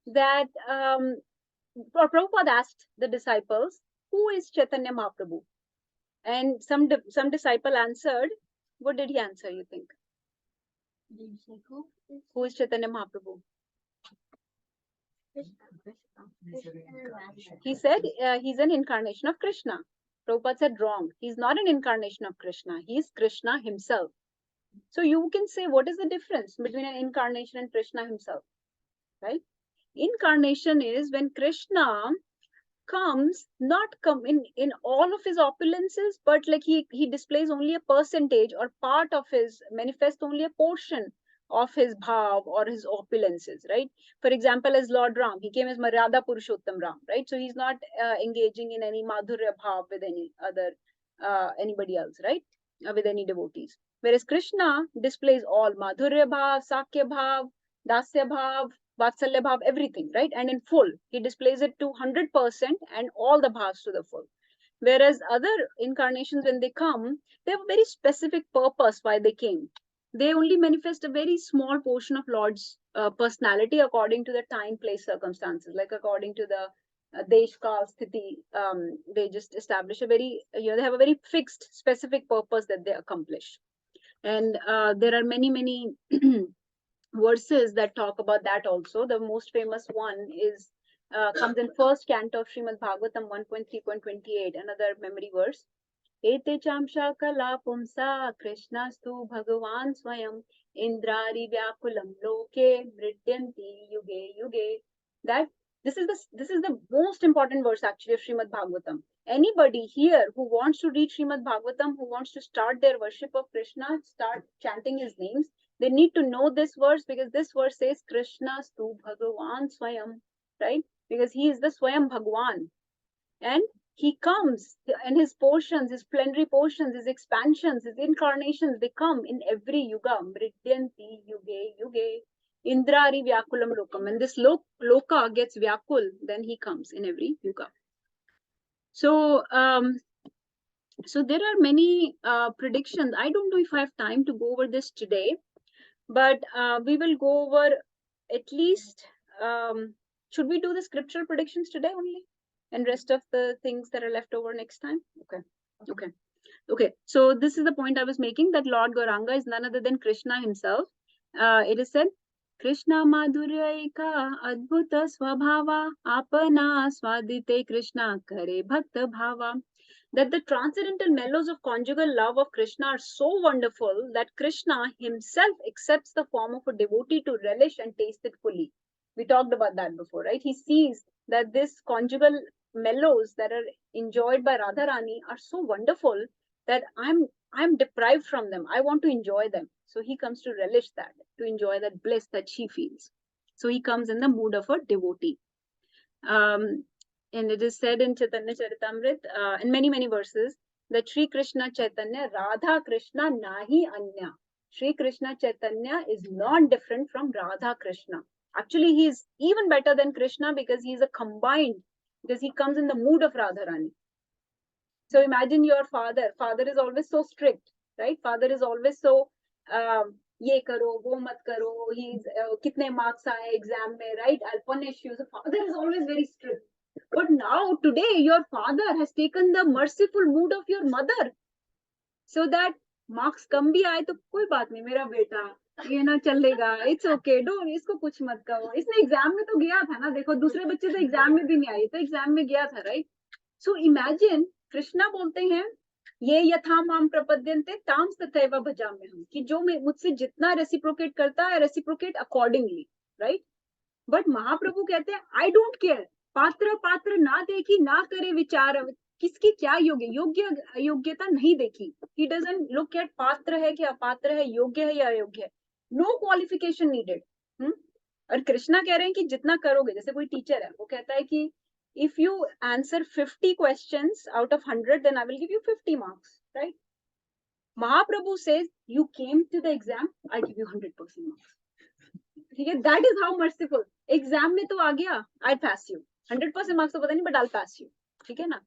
that, or Prabhupada asked the disciples, who is Chaitanya Mahaprabhu? And some disciple answered. What did he answer, you think? Did you say who? Who is Chaitanya Mahaprabhu? He said he's an incarnation of Krishna. Prabhupada said wrong. He's not an incarnation of Krishna. He's Krishna himself. So you can say, what is the difference between an incarnation and Krishna himself, right? Incarnation is when Krishna comes, not come in all of his opulences, but like he displays only a percentage or part of his, manifests only a portion of his bhav or his opulences, right? For example, as Lord Ram, he came as Maryada Purushottam Ram, right? So he's not engaging in any madhurya bhav with any other anybody else, right? With any devotees. Whereas Krishna displays all madhurya bhav, sakya bhav, dasya bhav, vatsalya bhav, everything, right? And in full, he displays it to 100% and all the bhavs to the full. Whereas other incarnations, when they come, they have a very specific purpose why they came. They only manifest a very small portion of Lord's personality according to the time, place, circumstances, like according to the desh, kal, sthiti. They just establish a very, they have a very fixed, specific purpose that they accomplish. And there are many verses that talk about that also. The most famous one is comes in first canto of Srimad Bhagavatam 1.3.28, another memory verse. Ete chamsha kala pumsa krishnastu bhagavan swayam indrari vyakulam loke mridyanti yuge yuge. That this is the most important verse actually of Srimad Bhagavatam. Anybody here who wants to read Srimad Bhagavatam, who wants to start their worship of Krishna, start chanting his names, they need to know this verse, because this verse says Krishnastu bhagavan swayam, right? Because he is the Swayam Bhagwan. And he comes, and his portions, his plenary portions, his expansions, his incarnations, they come in every yuga. Mridyanti yuge yuge. Indrari vyakulam lokam. When this loka gets vyakul, then he comes in every yuga. So, so there are many predictions. I don't know if I have time to go over this today, but we will go over at least, should we do the scriptural predictions today only? And rest of the things that are left over next time? Okay. So this is the point I was making, that Lord Gauranga is none other than Krishna himself. It is said, Krishna madhuryaika adbhuta swabhava apana swadite Krishna kare bhakta bhava. That the transcendental mellows of conjugal love of Krishna are so wonderful that Krishna himself accepts the form of a devotee to relish and taste it fully. We talked about that before, right? He sees that this conjugal mellows that are enjoyed by Radharani are so wonderful that I'm deprived from them. I want to enjoy them. So he comes to relish that, to enjoy that bliss that she feels. So he comes in the mood of a devotee. And it is said in Chaitanya Charitamrit, in many verses, that Sri Krishna Chaitanya, Radha Krishna nahi anya. Sri Krishna Chaitanya is not different from Radha Krishna. Actually, he is even better than Krishna because he is a combined, because he comes in the mood of Radharani. So imagine your father. Father is always so strict, right? Father is always so, ye karo, wo mat karo. He's kitne marks aaye exam mein, right? I'll punish you. So father is always very strict. But now today, your father has taken the merciful mood of your mother, so that marks कम भी आए तो कोई बात नहीं, मेरा बेटा ये ना चलेगा, it's okay, don't, इसको कुछ मत कहो. इसने एग्जाम में तो गया था ना, देखो दूसरे बच्चे तो एग्जाम में भी नहीं आए, तो एग्जाम में गया था, right? So imagine कृष्णा बोलते हैं, ये यथा माम प्रपद्यन्ते ताम तथैव भजाम्यहम्, कि जो मुझसे जितना रेसिप्रोकेट करता है, रेसिप्रोकेट अकॉर्डिंगली, राइट? बट महाप्रभु कहते हैं, आई डोंट केयर, पात्र पात्र ना देखी ना करे विचार, किसकी क्या योग्य अयोग्यता नहीं देखी. ही डजंट लुक एट पात्र है कि अपात्र है, योग्य है या अयोग्य है. No qualification needed. और कृष्णा कह रहे हैं कि जितना करोगे, जैसे कोई टीचर है, वो कहता है कि if you answer 50 questions out of 100, then I will give you 50 marks, right? Mahaprabhu says, you came to the exam, I give you 100% marks. Okay, that is how merciful. Exam में तो आ गया, I pass you. 100% marks तो पता नहीं, but I'll pass you. ठीक है ना?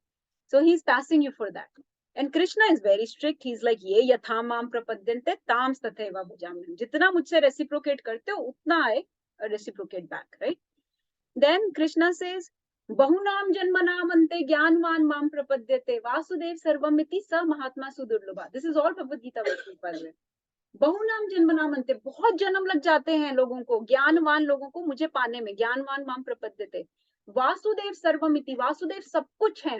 So he's passing you for that. And Krishna is very strict. He's like, ये यथा माम प्रपद्यन्ते ताम तथैव भजाम्यहम्. जितना मुझसे reciprocate करते हो, उतना I reciprocate back, right? Then Krishna says, बहुनाम जन्मनाम अन्ते ज्ञानवान माम प्रपद्यते वासुदेव सर्वमिति स महात्मा सुदुर्लभा. This is all Bhagavad Gita verses, by the way. बहुनाम जन्मनाम अन्ते, बहुत जन्म लग जाते हैं लोगों को, ज्ञानवान लोगों को मुझे पाने में. ज्ञानवान माम प्रपद्यते. वासुदेव सर्वमिति, वासुदेव सब कुछ है.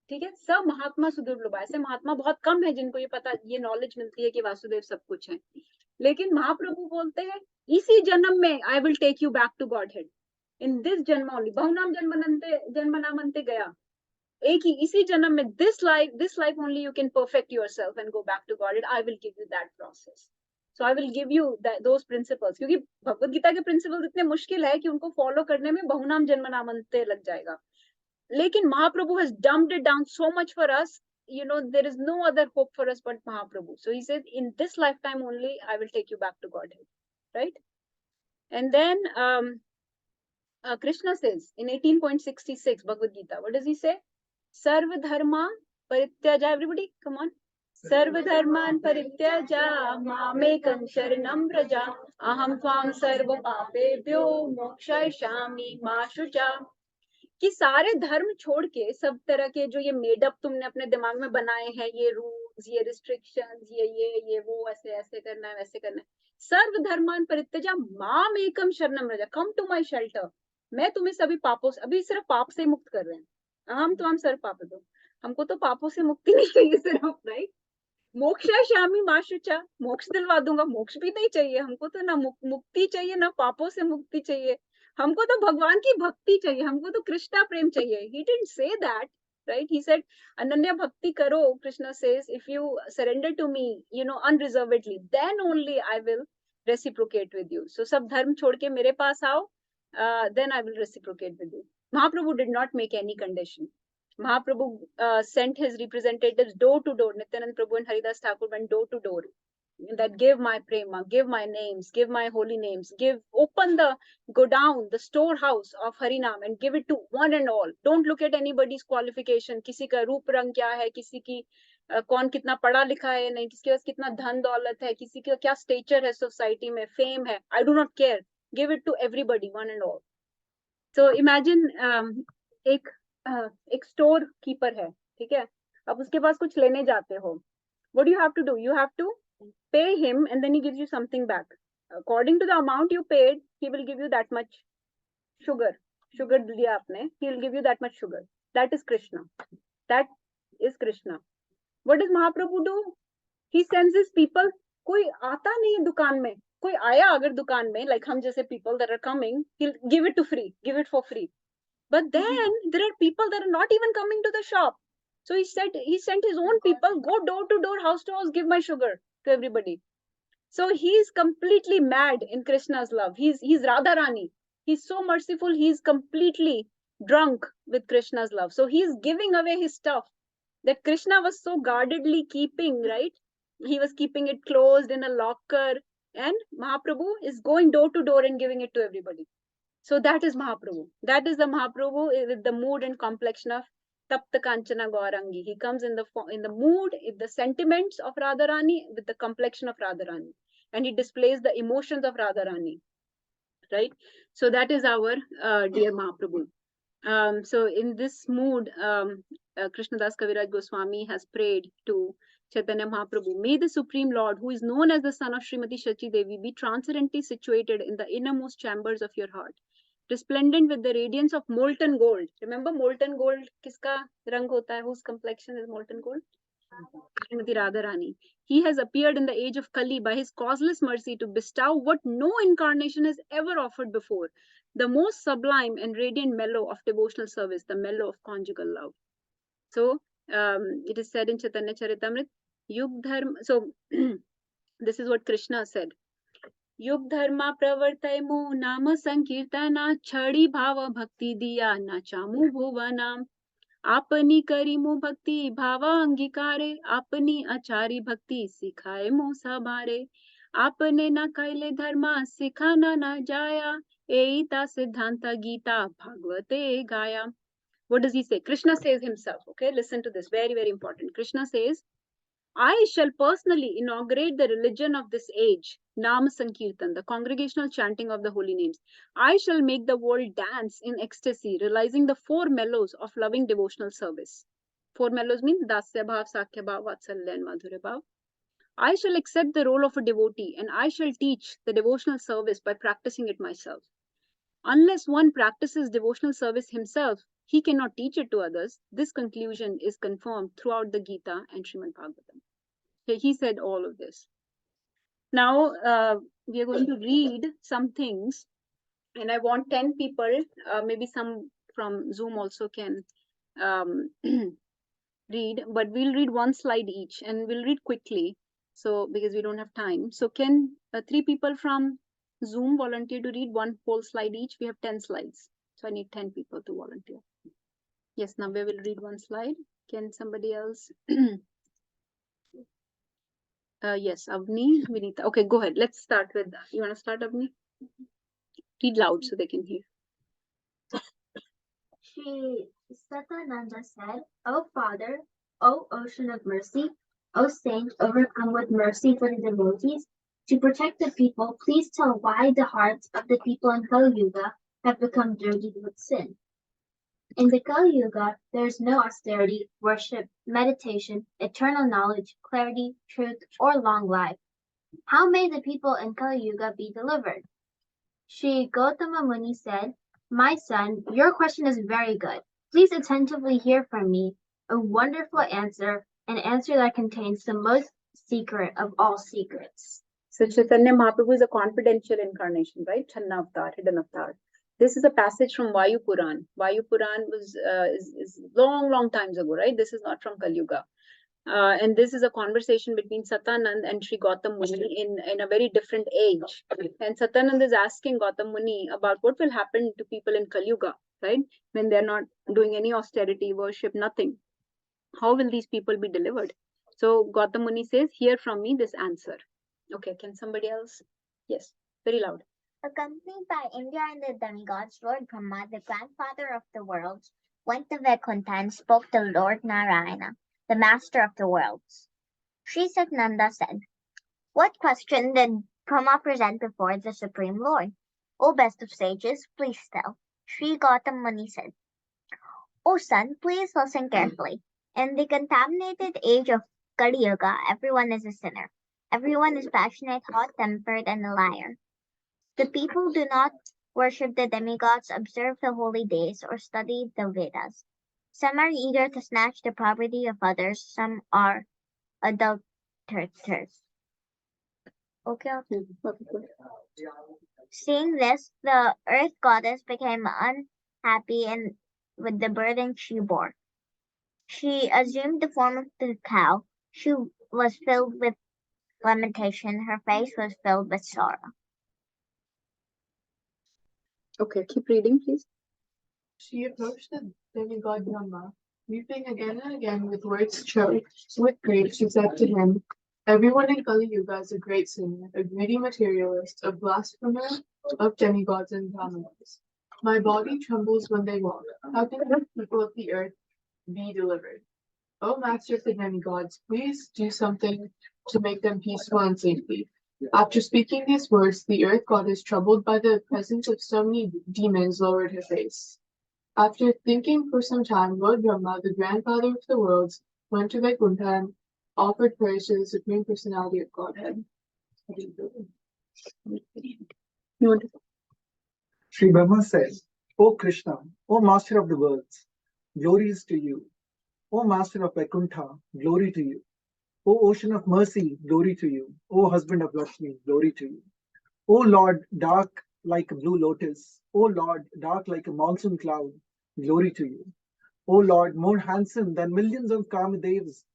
ठीक है? स महात्मा सुदुर्लभा. ऐसे महात्मा बहुत कम है जिनको ये पता, ये नॉलेज मिलती है कि वासुदेव सब कुछ है. लेकिन महाप्रभु बोलते हैं, इसी जन्म में I will take you back to godhead. In this janma only, bahunam janmanante gaya. एक ही इसी जन्म में, this life only you can perfect yourself and go back to God. I will give you that process. So I will give you those principles. क्योंकि भगवद गीता के principles इतने मुश्किल है कि उनको follow करने में बहुनाम जन्मनामन्ते लग जाएगा. लेकिन महाप्रभु has dumbed it down so much for us. You know, there is no other hope for us but Mahaprabhu. So he said, in this lifetime only, I will take you back to Godhead, right? And then Krishna says in 18.66 Bhagavad Gita, what does he say? Sarva dharma parityaja. Everybody, come on. Sarva dharman parityaja mamekam sharanam vraja aham tvam sarva papebhyo mokshayishami ma shucha. कि सारे धर्म छोड़ के, सब तरह के जो ये मेडअप तुमने अपने दिमाग में बनाए हैं, ये रूल्स, ये रिस्ट्रिक्शंस, ये वो, ऐसे ऐसे करना है, वैसे करना है. सर्व धर्मान परित्यजा माम एकम शरणम व्रज, कम टू माय शेल्टर. मैं तुम्हें सभी पापों से, अभी सिर्फ पाप से मुक्त कर रहे हैं. हम तो हम सर्व पाप दो, हमको तो पापों से मुक्ति नहीं चाहिए सिर्फ, राइट? मोक्षा शामी माशुचा, मोक्ष दिलवा दूंगा. मोक्ष भी नहीं चाहिए हमको, तो ना मुक्ति चाहिए, ना पापों से मुक्ति चाहिए. हमको तो भगवान की भक्ति चाहिए, हमको तो कृष्णा प्रेम चाहिए. He didn't say that, right? He said, Ananya भक्ति करो. Krishna says, if you surrender to me, you know, unreservedly, then only I will reciprocate with you. So सब धर्म छोड़ के मेरे पास आओ, then I will reciprocate with you. Mahaprabhu did not make any condition. Mahaprabhu sent his representatives door to door. Nityanand Prabhu and Haridas Thakur went door to door. that give my prema, give my names, give my holy names, go down the storehouse of Harinam and give it to one and all. Don't look at anybody's qualification. किसी का रूप रंग क्या है, किसी की कौन कितना पढ़ा लिखा है, नहीं किसके पास कितना धन दौलत है, किसी का क्या stature है society में, fame है. I do not care. Give it to everybody, one and all. So imagine एक store keeper है, ठीक है? अब उसके पास कुछ लेने जाते हो. What do you have to do? You have to pay him and then he gives you something back. According to the amount you paid, he will give you that much sugar. Sugar diya aapne, he will give you that much sugar. That is Krishna. That is Krishna. What does Mahaprabhu do? He sends his people. कोई आता नहीं है दुकान में. कोई आया अगर दुकान में, like हम जैसे people that are coming, he'll give it to free, give it for free. But then there are people that are not even coming to the shop. So he sent his own people, go door to door, house to house, give my sugar to everybody. So he's completely mad in Krishna's love. He's Radharani. He's so merciful. He's completely drunk with Krishna's love. So he's giving away his stuff that Krishna was so guardedly keeping, right? He was keeping it closed in a locker, and Mahaprabhu is going door to door and giving it to everybody. So that is Mahaprabhu. That is the Mahaprabhu with the mood and complexion of Tapta Kanchana Gaurangi. He comes in the mood, in the sentiments of Radharani, with the complexion of Radharani. And he displays the emotions of Radharani. Right? So that is our dear Mahaprabhu. So in this mood, Krishnadas Kaviraj Goswami has prayed to Chaitanya Mahaprabhu. May the Supreme Lord, who is known as the son of Srimati Shachi Devi, be transparently situated in the innermost chambers of your heart, resplendent with the radiance of molten gold. Remember molten gold, kiska rang hota hai? Whose complexion is molten gold? Srimati Radharani. He has appeared in the age of Kali by his causeless mercy to bestow what no incarnation has ever offered before, the most sublime and radiant mellow of devotional service, the mellow of conjugal love. So it is said in Chaitanya Charitamrita, Yug Dharma. So this is what Krishna said. Yug Dharma pravartaimu nama sankirtana chadi bhava bhakti diya nachamu bhuvanam. आपनी करी मो भक्ति भावा अंगीकारे, आपनी आचारी भक्ति सिखाए मो सबारे, आपने न कैले धर्मा सिखाना न जाया, एता सिद्धांता गीता भागवते गाया. What does he say? Krishna says himself. Okay, listen to this. Very, very important. Krishna says, I shall personally inaugurate the religion of this age, Nam Sankirtan, the congregational chanting of the holy names. I shall make the world dance in ecstasy, realizing the four mellows of loving devotional service. Four mellows mean Dasya Bhav, Sakhya Bhav, Vatsalya and Madhurya Bhav. I shall accept the role of a devotee and I shall teach the devotional service by practicing it myself. Unless one practices devotional service himself, he cannot teach it to others. This conclusion is confirmed throughout the Gita and Srimad Bhagavatam. So he said all of this. Now we are going to read some things, and I want 10 people, maybe some from Zoom also can read, but we'll read one slide each and we'll read quickly. So because we don't have time. So can 3 people from Zoom volunteer to read one whole slide each? We have 10 slides. So I need 10 people to volunteer. Yes, now we will read one slide. Can somebody else? Yes, Avni, Vinita. Okay, go ahead. Let's start with that. You want to start, Avni? Read loud so they can hear. Shri Satananda said, O Father, O Ocean of Mercy, O Saint overcome with mercy for the devotees, to protect the people, please tell why the hearts of the people in Kali Yuga have become dirty with sin. In the Kali Yuga, there is no austerity, worship, meditation, eternal knowledge, clarity, truth, or long life. How may the people in Kali Yuga be delivered? Shri Gautama Muni said, My son, your question is very good. Please attentively hear from me a wonderful answer, an answer that contains the most secret of all secrets. So Chaitanya Mahaprabhu is a confidential incarnation, right? Channa Avatar, hidden avatar. This is a passage from Vayu Puran. Vayu Puran was is long times ago, right? This is not from Kali Yuga. And this is a conversation between Satanand and Sri Gautam Muni in a very different age. And Satanand is asking Gautam Muni about what will happen to people in Kali Yuga, right? When they're not doing any austerity, worship, nothing. How will these people be delivered? So Gautam Muni says, hear from me this answer. Okay, can somebody else? Yes, very loud. Accompanied by Indra and the demigods, Lord Brahma, the grandfather of the worlds, went to Vaikuntha and spoke to Lord Narayana, the master of the worlds. Sri Satnanda said, "What question did Brahma present before the Supreme Lord? O best of sages, please tell." Sri Gautam Muni said, "O son, please listen carefully. In the contaminated age of Kali Yuga, everyone is a sinner. Everyone is passionate, hot-tempered, and a liar. The people do not worship the demigods, observe the holy days, or study the Vedas. Some are eager to snatch the property of others, some are adulterators." Okay. Okay, good. Seeing this, the earth goddess became unhappy and with the burden she bore. She assumed the form of the cow. She was filled with lamentation. Her face was filled with sorrow. Okay, keep reading, please. She approached the demigod Brahma, weeping again and again with words choked with grief. She said to him, "Everyone in Kali Yuga is a great sinner, a greedy materialist, a blasphemer of demigods and Brahmanas. My body trembles when they walk. How can the people of the earth be delivered? O master of the demigods, please do something to make them peaceful and safety." After speaking these words, the earth goddess, troubled by the presence of so many demons, lowered her face. After thinking for some time, Lord Brahma, the grandfather of the worlds, went to Vaikuntha and offered praise to the Supreme Personality of Godhead. You want to? Sri Brahma said, "O Krishna, O Master of the worlds, glory is to you. O Master of Vaikuntha, glory to you. O Ocean of Mercy, glory to you. O Husband of Lakshmi, glory to you. O Lord, dark like a blue lotus. O Lord, dark like a monsoon cloud, glory to you. O Lord, more handsome than millions of Kamadevas.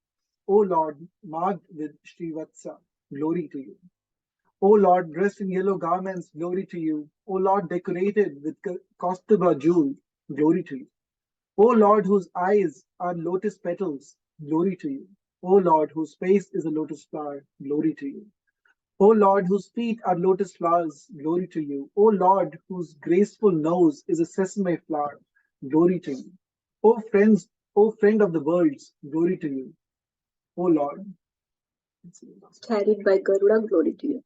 O Lord, marked with Srivatsa, glory to you. O Lord, dressed in yellow garments, glory to you. O Lord, decorated with Kaustubha jewel, glory to you. O Lord, whose eyes are lotus petals, glory to you. O Lord, whose face is a lotus flower, glory to you. O Lord, whose feet are lotus flowers, glory to you. O Lord, whose graceful nose is a sesame flower, glory to you. O friends, O friend of the worlds, glory to you. O Lord. Carried by Garuda, glory to you.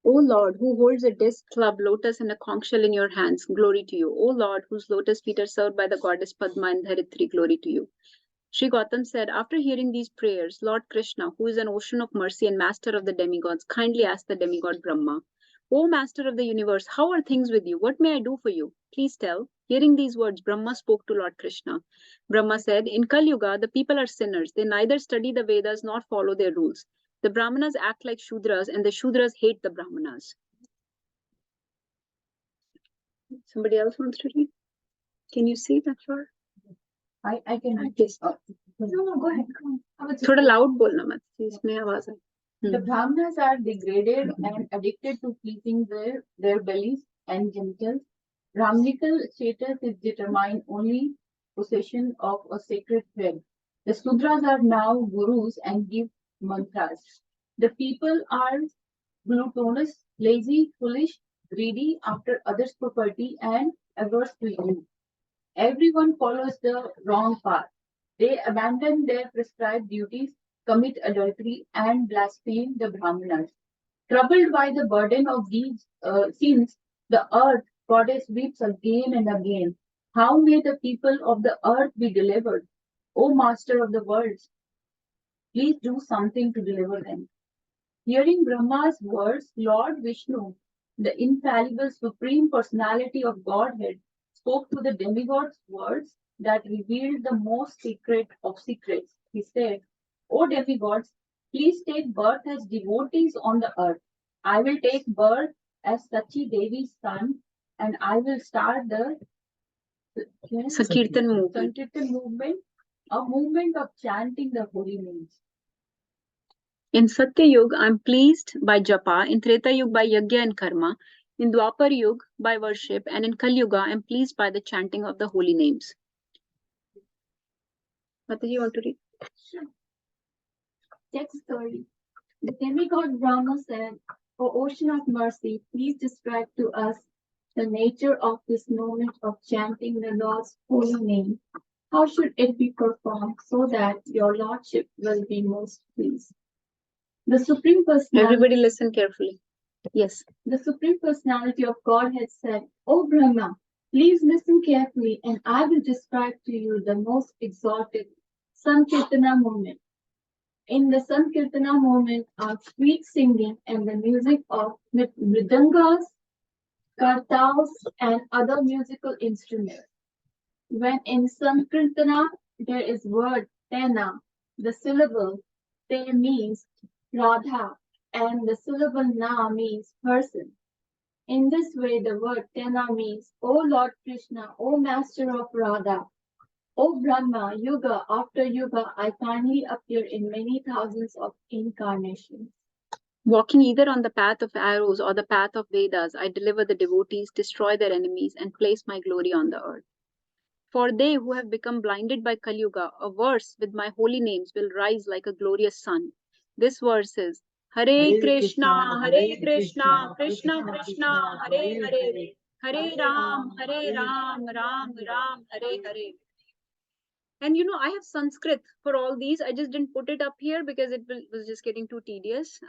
O Lord, who holds a disc, club, lotus, and a conch shell in your hands, glory to you. O Lord, whose lotus feet are served by the goddess Padma and Dharitri, glory to you. Sri Gautam said, after hearing these prayers, Lord Krishna, who is an ocean of mercy and master of the demigods, kindly asked the demigod Brahma, O master of the universe, how are things with you? What may I do for you? Please tell. Hearing these words, Brahma spoke to Lord Krishna. Brahma said, in Kali Yuga, the people are sinners. They neither study the Vedas nor follow their rules. The Brahmanas act like Shudras, and the Shudras hate the Brahmanas. Somebody else wants to read? Can you see that far? I can. Yes. No, go ahead. थोड़ा loud बोलना मत, इसमें आवाज है. The Brahmanas are degraded and addicted to pleasing their bellies and genitals. Brahminical status is determined only possession of a sacred thread. The Sudras are now gurus and give mantras. The people are gluttonous, lazy, foolish, greedy after others' property, and averse to you. Everyone follows the wrong path. They abandon their prescribed duties, commit adultery, and blaspheme the Brahmanas. Troubled by the burden of these sins, the earth goddess weeps again and again. How may the people of the earth be delivered? O Master of the worlds, please do something to deliver them. Hearing Brahma's words, Lord Vishnu, the infallible Supreme Personality of Godhead, spoke to the demigods words that revealed the most secret of secrets. He said, O demigods, please take birth as devotees on the earth. I will take birth as Sachi Devi's son, and I will start the Sankirtan movement. Sankirtan movement, a movement of chanting the holy names. In Satya Yuga, I am pleased by japa. In Treta Yuga, by yajna and karma. In Dwapar Yuga, by worship. And in Kali Yuga, I am pleased by the chanting of the holy names. Mataji, you want to read? Sure. Text story. The demigod Brahma said, O ocean of mercy, please describe to us the nature of this moment of chanting the Lord's holy name. How should it be performed so that your lordship will be most pleased? The Supreme Personality, Everybody listen carefully. Yes. the Supreme Personality of Godhead said, O Brahma, please listen carefully and I will describe to you the most exalted Sankirtana moment. In the Sankirtana moment are sweet singing and the music of mridangas, kartals, and other musical instruments. When in Sankirtana there is word tena, the syllable te means Radha, and the syllable na means person. In this way, the word tena means, O Lord Krishna, O Master of Radha, O Brahma, Yuga after Yuga, I kindly appear in many thousands of incarnations. Walking either on the path of arrows or the path of Vedas, I deliver the devotees, destroy their enemies, and place my glory on the earth. For they who have become blinded by Kali Yuga, a verse with my holy names will rise like a glorious sun. This verse is Hare Krishna, Hare Krishna, Krishna Krishna, Hare Hare, Hare Ram, Ram Ram, Hare Hare. And you know, I have Sanskrit for all these. I just didn't put it up here because it was just getting too tedious.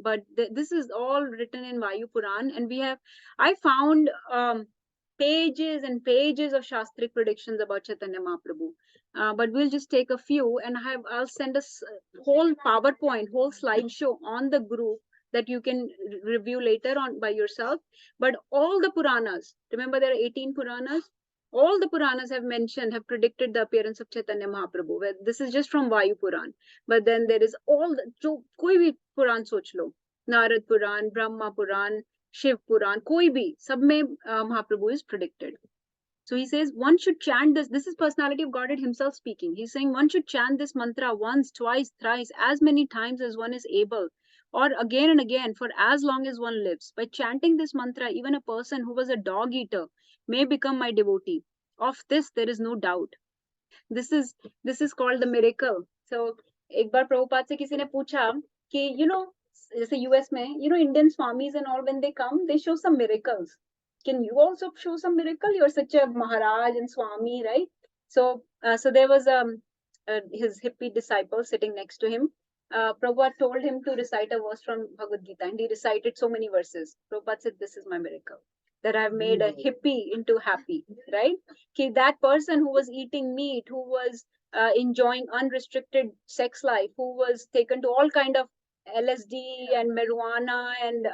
But this is all written in Vayu Puran, and I found pages and pages of Shastric predictions about Chaitanya Mahaprabhu. But we'll just take a few, and I'll send a whole PowerPoint, whole slideshow on the group that you can review later on by yourself. But all the Puranas, remember there are 18 Puranas. All the Puranas have predicted the appearance of Chaitanya Mahaprabhu. This is just from Vayu Puran. But then there is jo koi bhi Puran soch lo. Narad Puran, Brahma Puran, Shiv Puran, koi bhi, sab mein Mahaprabhu is predicted. So he says one should chant this. This is Personality of Godhead himself speaking. He's saying one should chant this mantra once, twice, thrice, as many times as one is able, or again and again for as long as one lives. By chanting this mantra, even a person who was a dog eater may become my devotee. Of this there is no doubt. This is called the miracle. So एक बार प्रभुपाद से किसी ने पूछा कि जैसे US में Indian swamis and all, when they come they show some miracles. Can you also show some miracle? You're such a Maharaj and Swami, right? So there was his hippie disciple sitting next to him. Prabhupada told him to recite a verse from Bhagavad Gita, and he recited so many verses. Prabhupada said, this is my miracle, that I've made a hippie into happy, right? Okay, that person who was eating meat, who was enjoying unrestricted sex life, who was taken to all kind of LSD and marijuana and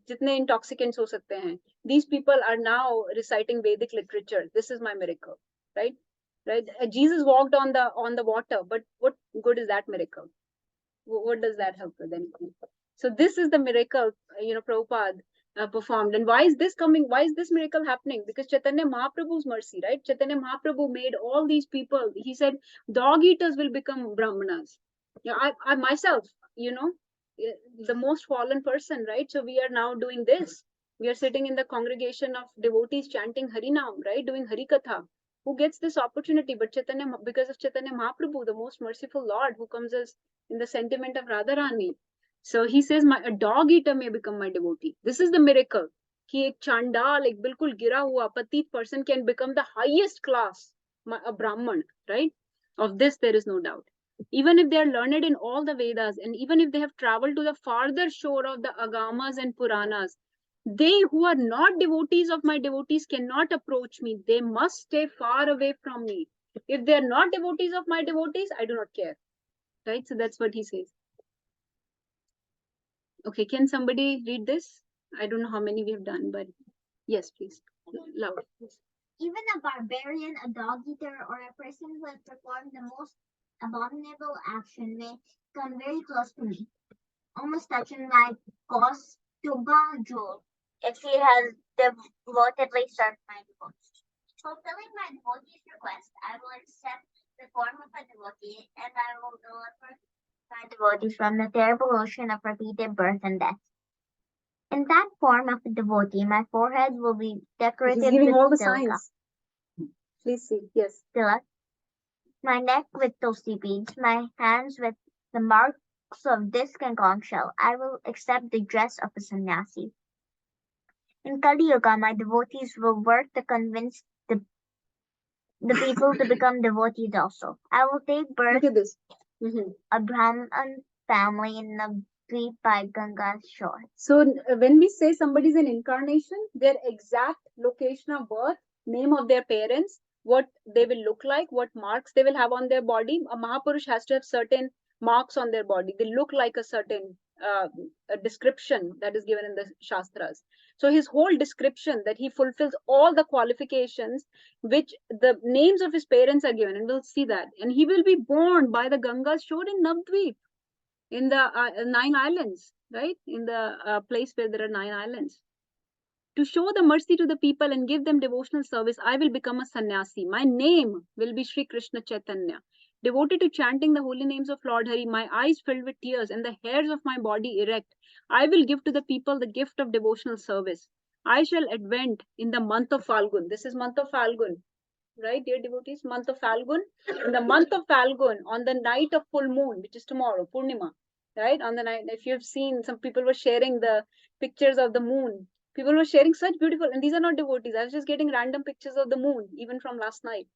jitne intoxicants ho sakte hain, these people are now reciting Vedic literature. This is my miracle, right? Jesus walked on the water, but what good is that miracle? What does that help with anything? So this is the miracle, Prabhupada performed. And why is this coming? Why is this miracle happening? Because Chaitanya Mahaprabhu's mercy, right? Chaitanya Mahaprabhu made all these people. He said, dog eaters will become Brahmanas. I myself, the most fallen person, right? So we are now doing this. We are sitting in the congregation of devotees chanting Harinam, right? Doing Harikatha. Who gets this opportunity? But because of Chaitanya Mahaprabhu, the most merciful Lord, who comes as in the sentiment of Radharani. So he says, a dog eater may become my devotee. This is the miracle. Ki ek chandal, ek bilkul gira hua patit person can become the highest class, a Brahman, right? Of this there is no doubt. Even if they are learned in all the Vedas, and even if they have traveled to the farther shore of the Agamas and Puranas, they who are not devotees of my devotees cannot approach me. They must stay far away from me. If they are not devotees of my devotees, I do not care. Right? So that's what he says. Okay, can somebody read this? I don't know how many we have done, but yes, please. Loud. Even a barbarian, a dog eater, or a person who has performed the most abominable action may come very close to me, almost touching my cause to Gaur if he has devotedly served my devotees. Fulfilling my devotee's request, I will accept the form of a devotee, and I will deliver my devotees from the terrible ocean of repeated birth and death. In that form of a devotee, my forehead will be decorated He's giving with all the tilaka. signs. Please see. Yes. Tilak. My neck with tulsi beads, my hands with the mark of disc and conch shell. I will accept the dress of a sannyasi. In Kali Yuga, my devotees will work to convince the people to become devotees also. I will take birth Look at this. Mhm. a Brahman family in Navadvip by Ganga's shore. So when we say somebody is an incarnation, their exact location of birth, name of their parents, what they will look like, what marks they will have on their body. A Mahapurush has to have certain marks on their body. They look like a certain a description that is given in the Shastras. So his whole description that he fulfills all the qualifications which the names of his parents are given, and we'll see that. And he will be born by the Ganga's shore in Navadvip, in the 9 islands, right? In the place where there are 9 islands. To show the mercy to the people and give them devotional service, I will become a sannyasi. My name will be Sri Krishna Chaitanya. Devoted to chanting the holy names of Lord Hari, my eyes filled with tears and the hairs of my body erect, I will give to the people the gift of devotional service. I shall advent in the month of Falgun. This is month of Falgun, right, dear devotees? Month of Falgun. In the month of Falgun, on the night of full moon, which is tomorrow, Purnima, right? On the night, if you've seen, some people were sharing the pictures of the moon. People were sharing such beautiful, and these are not devotees. I was just getting random pictures of the moon, even from last night.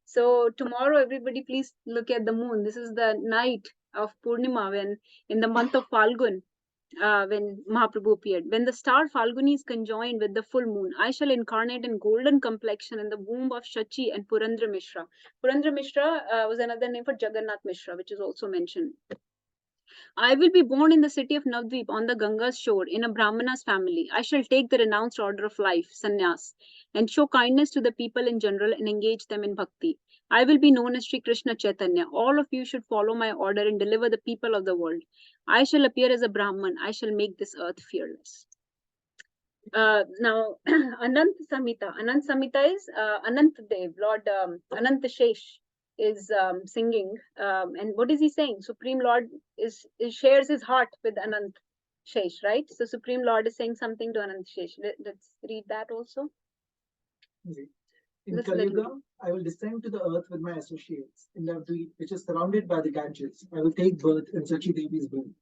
So tomorrow, everybody, please look at the moon. This is the night of Purnima, when in the month of Falgun, when Mahaprabhu appeared. When the star Falguni is conjoined with the full moon, I shall incarnate in golden complexion in the womb of Shachi and Purandra Mishra. Purandra Mishra was another name for Jagannath Mishra, which is also mentioned. I will be born in the city of Navadvip on the Ganga's shore in a Brahmana's family. I shall take the renounced order of life, sannyas, and show kindness to the people in general and engage them in bhakti. I will be known as Sri Krishna Chaitanya. All of you should follow my order and deliver the people of the world. I shall appear as a Brahman. I shall make this earth fearless. Now, Anant Samhita. Anant Samhita is Anant Dev, Lord Anant Shesh is singing. And what is he saying? Supreme Lord is shares his heart with Anant Shesh, right? So Supreme Lord is saying something to Anant Shesh. Let's read that also. In Let's Kali let him Yuga, I will descend to the earth with my associates. In Navadvip, which is surrounded by the Ganges, I will take birth in Sachi Devi's womb.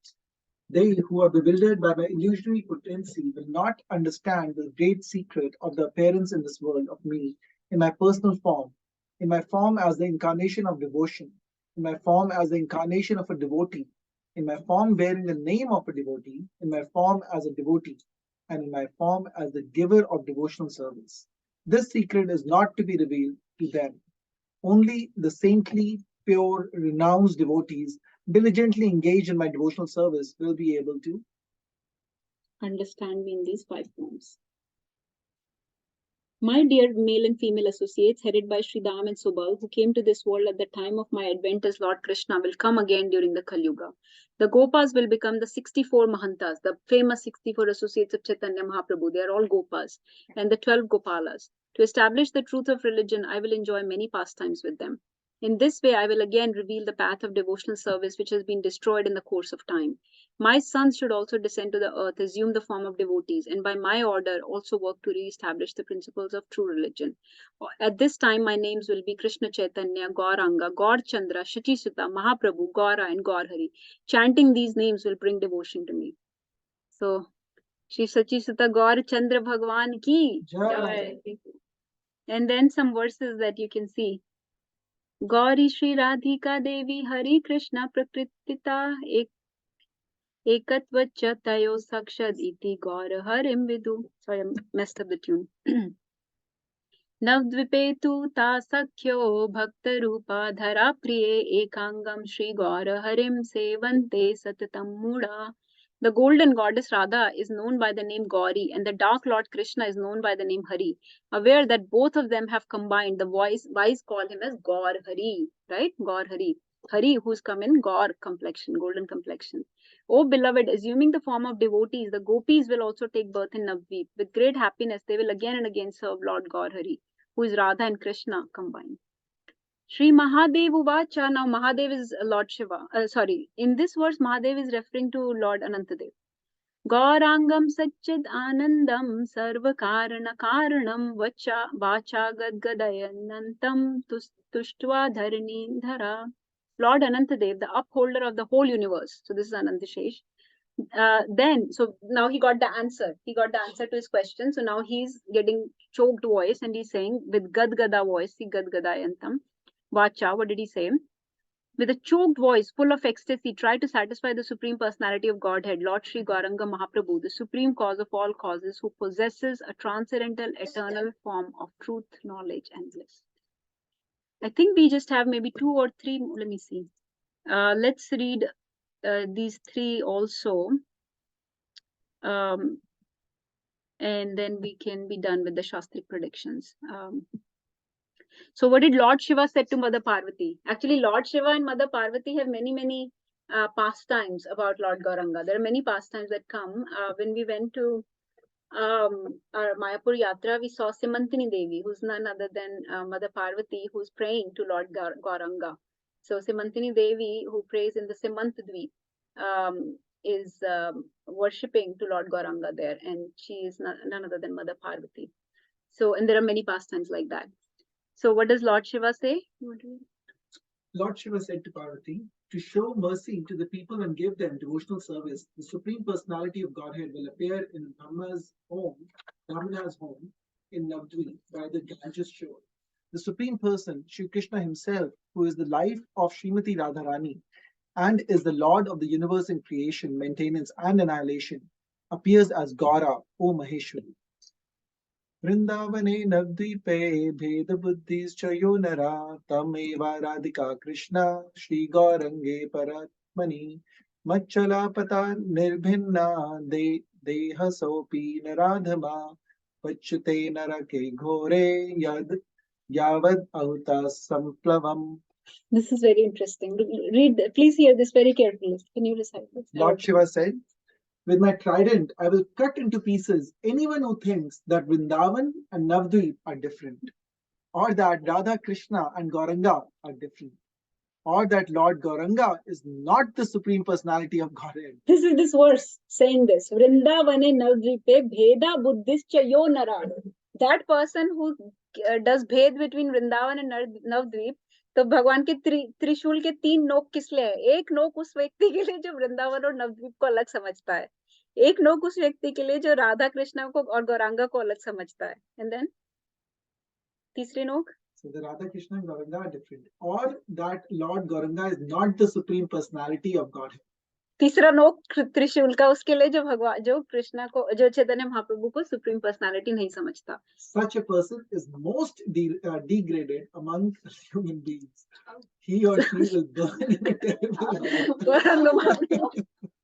They who are bewildered by my illusory potency will not understand the great secret of the appearance in this world of me in my personal form, in my form as the incarnation of devotion, in my form as the incarnation of a devotee, in my form bearing the name of a devotee, in my form as a devotee, and in my form as the giver of devotional service. This secret is not to be revealed to them. Only the saintly, pure, renounced devotees diligently engaged in my devotional service will be able to understand me in these 5 forms. My dear male and female associates, headed by Sri Dam and Subal, who came to this world at the time of my advent as Lord Krishna, will come again during the Kali Yuga. The Gopas will become the 64 Mahantas, the famous 64 associates of Chaitanya Mahaprabhu. They are all Gopas, and the 12 Gopalas. To establish the truth of religion, I will enjoy many pastimes with them. In this way, I will again reveal the path of devotional service which has been destroyed in the course of time. My sons should also descend to the earth, assume the form of devotees, and by my order also work to re-establish the principles of true religion. At this time, my names will be Krishna Chaitanya, Gauranga, Gaur Chandra, Shachisutta, Mahaprabhu, Gaura, and Gaurhari. Chanting these names will bring devotion to me. So, Shri Shachisutta Gaur Chandra Bhagwan ki Jai. And then some verses that you can see. Gauri Shri Radhika Devi Hari Krishna Prakritita Ekatvacha Tayo Sakshad Iti Gaur Harim Vidu. Sorry, I messed up the tune. Navdvipetu ta Sakhyo Bhakta Rupa Dhara Priye Ekangam Shri Gaur Harim Sevante Satatam Muda. The golden goddess Radha is known by the name Gauri, and the dark Lord Krishna is known by the name Hari. Aware that both of them have combined, the wise call him as Gaur Hari, right? Gaur Hari. Hari, who's come in Gaur complexion, golden complexion. O beloved, assuming the form of devotees, the gopis will also take birth in Navadvip. With great happiness, they will again and again serve Lord Gaur Hari, who is Radha and Krishna combined. Sri Mahadev Uvacha. Now Mahadev is Lord Shiva. In this verse, Mahadev is referring to Lord Anantadev. Gaurangam Satchid Anandam Sarva Karana Karanam Vacha Gadgadayanantam Tushtva Dharani Dhara. Lord Anantadev, the upholder of the whole universe. So this is Anantashesh. So now he got the answer. He got the answer to his question. So now he's getting choked voice and he's saying with Gadgada voice, see Gadgadayantam, Vacha, what did he say? With a choked voice full of ecstasy, try to satisfy the Supreme Personality of Godhead, Lord Sri Gauranga Mahaprabhu, the supreme cause of all causes, who possesses a transcendental, eternal form of truth, knowledge, and bliss. I think we just have maybe 2 or 3. Let me see. Let's read these 3 also. And then we can be done with the Shastric predictions. So what did Lord Shiva said to Mother Parvati? Actually, Lord Shiva and Mother Parvati have many pastimes about Lord Gauranga. There are many pastimes that come. When we went to our Mayapur Yatra, we saw Simantini Devi, who's none other than Mother Parvati, who's praying to Lord Gauranga. So Simantini Devi, who prays in the Simant Dweep, is worshipping to Lord Gauranga there, and she is none other than Mother Parvati. So, and there are many pastimes like that. So what does Lord Shiva say? Lord Shiva said to Parvati, to show mercy to the people and give them devotional service, the Supreme Personality of Godhead will appear in Brahma's home in Navdweep by the Ganges shore. The Supreme Person, Shri Krishna himself, who is the life of Srimati Radharani and is the Lord of the universe in creation, maintenance, and annihilation, appears as Gaura, O Maheshwari. Vrindavane Navdvipe Bheda Buddhischayo Nara Tameva Radhika Krishna Shri Gaurange Paratmani Machalapata Nirbhinna Deha Sopi Naradhama Pachute Narake Ghore Yad Yavad Ahuta Samplavam. This is very interesting. Read, please hear this very carefully. Can you recite this? Lord Shiva said, with my trident, I will cut into pieces anyone who thinks that Vrindavan and Navdweep are different, or that Radha Krishna and Gauranga are different, or that Lord Gauranga is not the Supreme Personality of Godhead. This is this verse saying this. Vrindavane Navdvipe Bheda Buddhischa Yo Nara. That person who does bhed between Vrindavan and Navdvip, तो भगवान के त्रिशूल के 3 नोक किस लिए है? एक नोक उस व्यक्ति के लिए जो वृंदावन और नवद्वीप को अलग समझता है, एक नोक उस व्यक्ति के लिए जो राधा कृष्णा को और गौरांगा को अलग समझता है, and then तीसरी नोक. So the Radha Krishna and Gauranga are different, or that Lord Gauranga is not the Supreme Personality of Godhead. तीसरा नोक त्रिशूल का उसके लिए जो भगवान जो कृष्णा को जो चैतन्य महाप्रभु को सुप्रीम पर्सनालिटी नहीं समझता. Such a person is most degraded among human beings. He or she will burn in a terrible hell.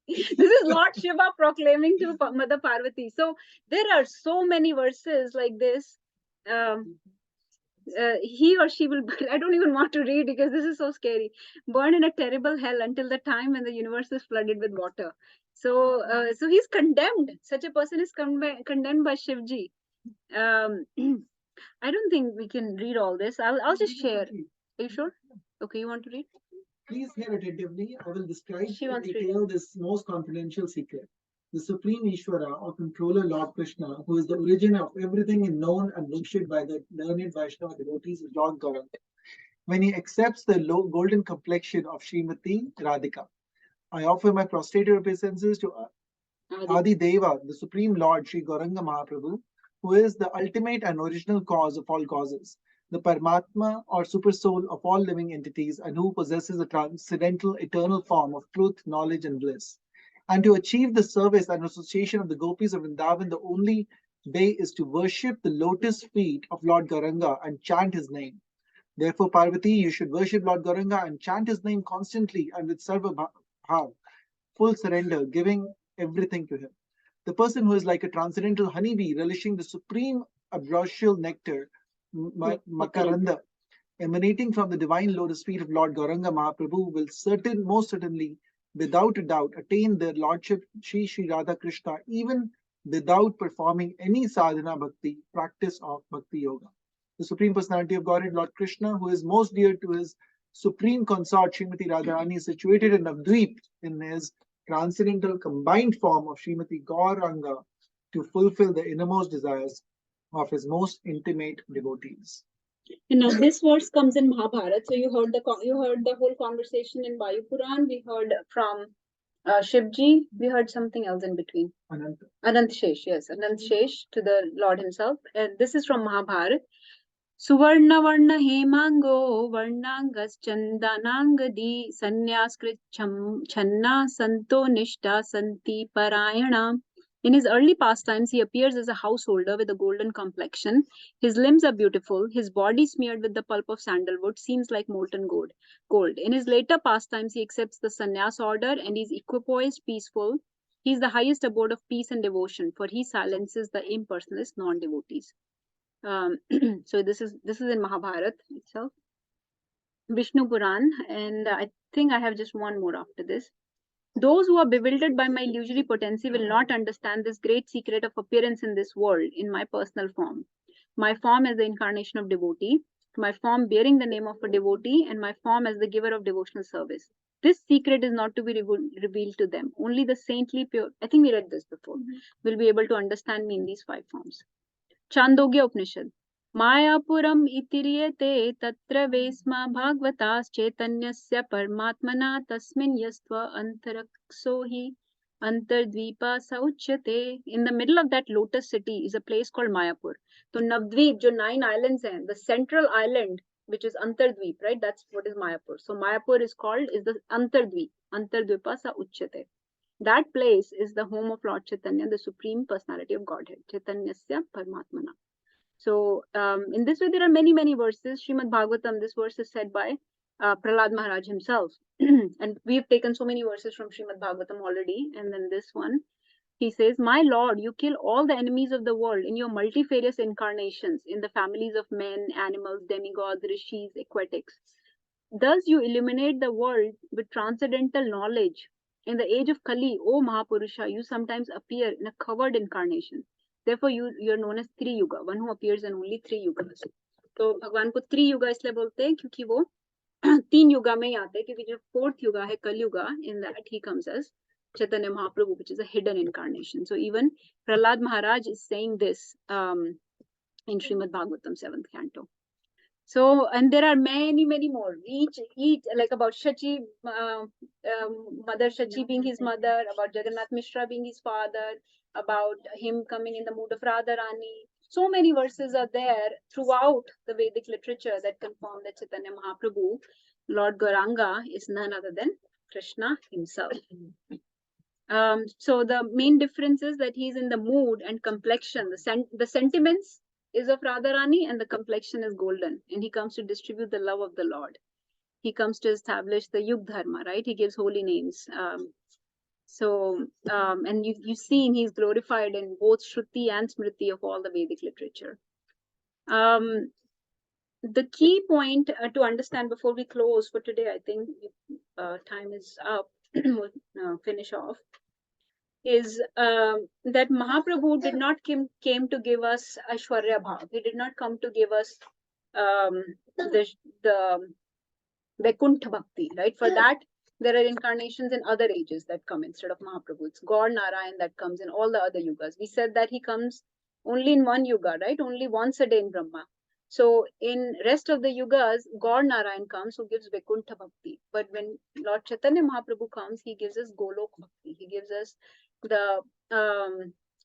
This is Lord Shiva proclaiming to Mother Parvati. So there are so many verses like this. He or she will, I don't even want to read because this is so scary, burn in a terrible hell until the time when the universe is flooded with water. So so he's condemned. Such a person is condemned by Shivji. I don't think we can read all this. I'll just share. Are you sure? Okay, you want to read? Please hear attentively. I will describe She in wants to detail this most confidential secret. The Supreme Ishvara or Controller Lord Krishna, who is the origin of everything known and worshipped by the learned Vaishnava devotees, is Lord Gauranga. When he accepts the golden complexion of Srimati Radhika, I offer my prostrated obeisances to Adi Deva, the Supreme Lord Sri Gauranga Mahaprabhu, who is the ultimate and original cause of all causes, the Paramatma or super soul of all living entities, and who possesses a transcendental eternal form of truth, knowledge, and bliss. And to achieve the service and association of the gopis of Vrindavan, the only way is to worship the lotus feet of Lord Gauranga and chant his name. Therefore, Parvati, you should worship Lord Gauranga and chant his name constantly and with sarva bhav, full surrender, giving everything to him. The person who is like a transcendental honeybee relishing the supreme ambrosial nectar, Makaranda, emanating from the divine lotus feet of Lord Gauranga Mahaprabhu, will most certainly, without a doubt, attain their lordship Sri Radha Krishna, even without performing any sadhana bhakti, practice of bhakti yoga. The Supreme Personality of Godhead, Lord Krishna, who is most dear to his supreme consort Srimati Radharani, is situated in Navdweep in his transcendental combined form of Srimati Gauranga to fulfill the innermost desires of his most intimate devotees. And now this verse comes in Mahabharata. So you heard the whole conversation in Vayu Puran. We heard from Shivji. We heard something else in between. Ananta. Anant Shesh, yes, Anant Shesh to the Lord himself. And this is from Mahabharata. Suvarna Varna Hemango Varnangas Chandanangadi Sanyaskrit Channa Santo Nishta Santi Parayana. In his early pastimes, he appears as a householder with a golden complexion. His limbs are beautiful. His body, smeared with the pulp of sandalwood, seems like molten gold. In his later pastimes, he accepts the sannyas order and is equipoised, peaceful. He is the highest abode of peace and devotion, for he silences the impersonalist non-devotees. So this is in Mahabharata itself, Vishnu Puran, and I think I have just one more after this. Those who are bewildered by my illusory potency will not understand this great secret of appearance in this world in my personal form. My form as the incarnation of devotee, my form bearing the name of a devotee, and my form as the giver of devotional service. This secret is not to be revealed to them. Only the saintly pure, I think we read this before, will be able to understand me in these 5 forms. Chandogya Upanishad. Mayapuram itiriyate tatra vesma bhagavatas chaitanyasya parmatmana tasmin yastva antaraksohi antardvipa sauchyate. In the middle of that lotus city is a place called Mayapur. So Navdvip, jo 9 islands hain, the central island, which is Antardvip, right? That's what is Mayapur. So Mayapur is the Antardvip, Antardvipa sauchyate. That place is the home of Lord Chaitanya, the Supreme Personality of Godhead, Chaitanyasya Paramatmana. So in this way, there are many, many verses. Srimad Bhagavatam, this verse is said by Prahlad Maharaj himself. And we've taken so many verses from Srimad Bhagavatam already. And then this one, he says, my Lord, you kill all the enemies of the world in your multifarious incarnations, in the families of men, animals, demigods, rishis, aquatics. Thus you illuminate the world with transcendental knowledge. In the age of Kali, O Mahapurusha, you sometimes appear in a covered incarnation. Therefore, you are known as Tri Yuga, one who appears in only 3 yugas. तो भगवान को 3 युगा इसलिए बोलते हैं क्योंकि वो 3 युगा में ही आते हैं, क्योंकि जो 4th युगा है कल युगा, in that he comes as Chaitanya Mahaprabhu, which is a hidden incarnation. So even Prahlad Maharaj is saying this in Srimad Bhagavatam 7th canto. So, and there are many, many more. Each like about Shachi, Mother Shachi being his mother, about Jagannath Mishra being his father, about him coming in the mood of Radharani. So many verses are there throughout the Vedic literature that confirm that Chaitanya Mahaprabhu, Lord Gauranga, is none other than Krishna himself. So the main difference is that he's in the mood and complexion, the sentiments is of Radharani and the complexion is golden, and he comes to distribute the love of the Lord. He comes to establish the Yug Dharma, right? He gives holy names. And you've seen he's glorified in both Shruti and Smriti of all the Vedic literature. The key point to understand before we close for today, I think time is up, we'll finish off, is that Mahaprabhu did not came to give us Aishwarya Bhav. He did not come to give us the Vaikuntha Bhakti, right? For that, there are incarnations in other ages that come instead of Mahaprabhu. It's Gaur Narayan that comes in all the other yugas. We said that he comes only in one yuga, right? Only once a day in Brahma. So in rest of the yugas, Gaur Narayan comes who gives Vaikuntha Bhakti. But when Lord Chaitanya Mahaprabhu comes, he gives us Golok Bhakti. He gives us the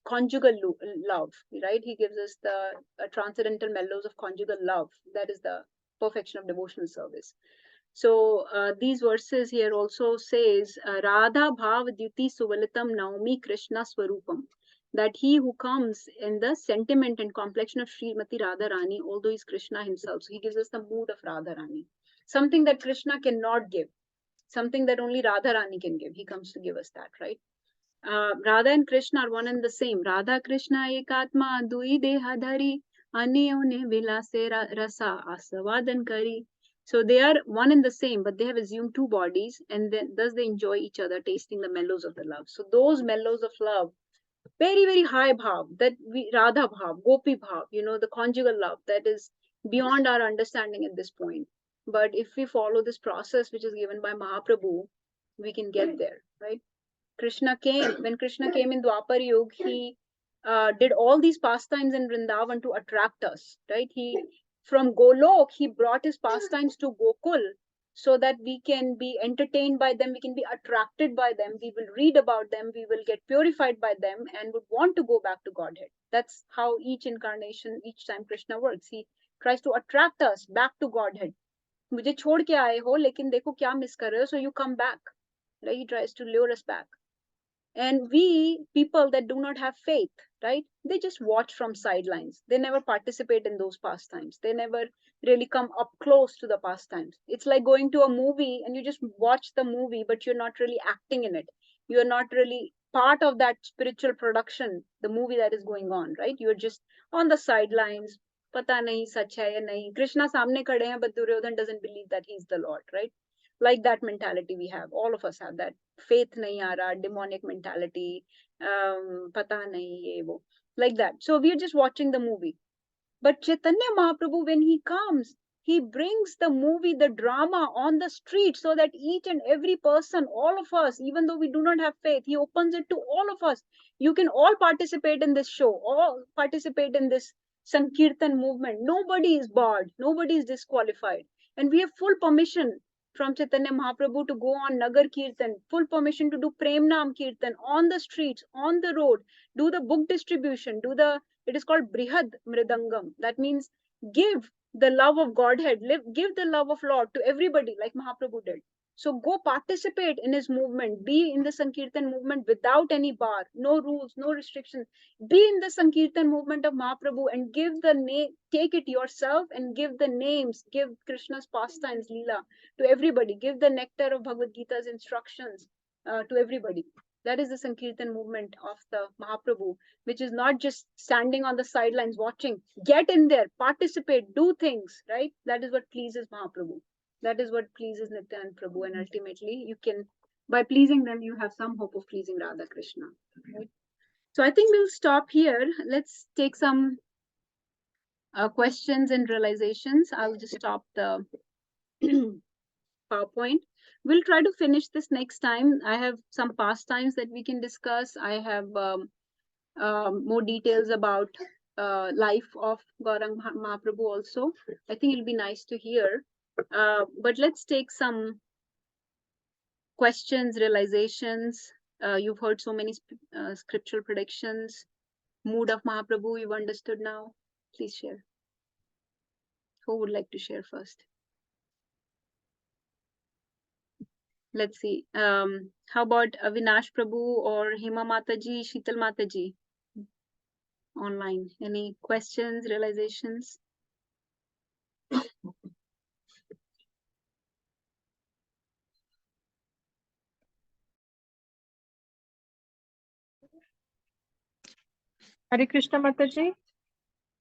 conjugal love, right? He gives us the transcendental mellows of conjugal love. That is the perfection of devotional service. So these verses here also says Radha Bhav Dyuti Suvalitam Naumi Krishna Swarupam, that he who comes in the sentiment and complexion of Srimati Radharani, although he's Krishna himself, so he gives us the mood of Radharani, something that Krishna cannot give, something that only Radharani can give. He comes to give us that, right? Radha and Krishna are one and the same. Radha Krishna ekatma dui dehadhari anyone vilase rasa asavadan kari. So they are one and the same, but they have assumed 2 bodies, and then thus they enjoy each other, tasting the mellows of the love. So those mellows of love, very, very high bhav, that we Radha bhav, Gopi bhav, the conjugal love, that is beyond our understanding at this point. But if we follow this process which is given by Mahaprabhu, we can get there, right? When Krishna came in Dwapar Yuga, he did all these pastimes in Vrindavan to attract us, right? He from Golok, he brought his pastimes to Gokul so that we can be entertained by them, we can be attracted by them, we will read about them, we will get purified by them and would want to go back to Godhead. That's how each incarnation, each time Krishna works. He tries to attract us back to Godhead. मुझे छोड़ के आए हो लेकिन देखो क्या miss कर रहे हो, so you come back. Right? He tries to lure us back. And we, people that do not have faith, right? They just watch from sidelines. They never participate in those pastimes. They never really come up close to the pastimes. It's like going to a movie and you just watch the movie, but you're not really acting in it. You're not really part of that spiritual production, the movie that is going on, right? You're just on the sidelines. Pata nahi sach hai ya nahi. Krishna samne khade hain, but Duryodhan doesn't believe that he's the Lord, right? Like that mentality we have. All of us have that. Faith nahi aa raha, demonic mentality, pata nahi ye wo, like that. So we're just watching the movie. But Chaitanya Mahaprabhu, when he comes, he brings the movie, the drama on the street so that each and every person, all of us, even though we do not have faith, he opens it to all of us. You can all participate in this show, all participate in this Sankirtan movement. Nobody is barred, nobody is disqualified. And we have full permission from Chaitanya Mahaprabhu to go on Nagar Kirtan, full permission to do Prem Nam Kirtan on the streets, on the road, do the book distribution, it is called Brihad Mridangam. That means give the love of Godhead, give the love of Lord to everybody like Mahaprabhu did. So go participate in his movement, be in the Sankirtan movement without any bar, no rules, no restrictions. Be in the Sankirtan movement of Mahaprabhu and give the name, take it yourself and give the names, give Krishna's pastimes, Leela, to everybody. Give the nectar of Bhagavad Gita's instructions to everybody. That is the Sankirtan movement of the Mahaprabhu, which is not just standing on the sidelines watching. Get in there, participate, do things, right? That is what pleases Mahaprabhu. That is what pleases Nityanand Prabhu. And ultimately, you can, by pleasing them, you have some hope of pleasing Radha Krishna. Right? So I think we'll stop here. Let's take some questions and realizations. I'll just stop the PowerPoint. We'll try to finish this next time. I have some pastimes that we can discuss. I have more details about life of Gauranga Mahaprabhu also. I think it'll be nice to hear. But let's take some questions, realizations. You've heard so many scriptural predictions. Mood of Mahaprabhu, you've understood now. Please share. Who would like to share first? Let's see. How about Avinash Prabhu or Hema Mataji, Sheetal Mataji? Online. Any questions, realizations? Hare Krishna Mataji.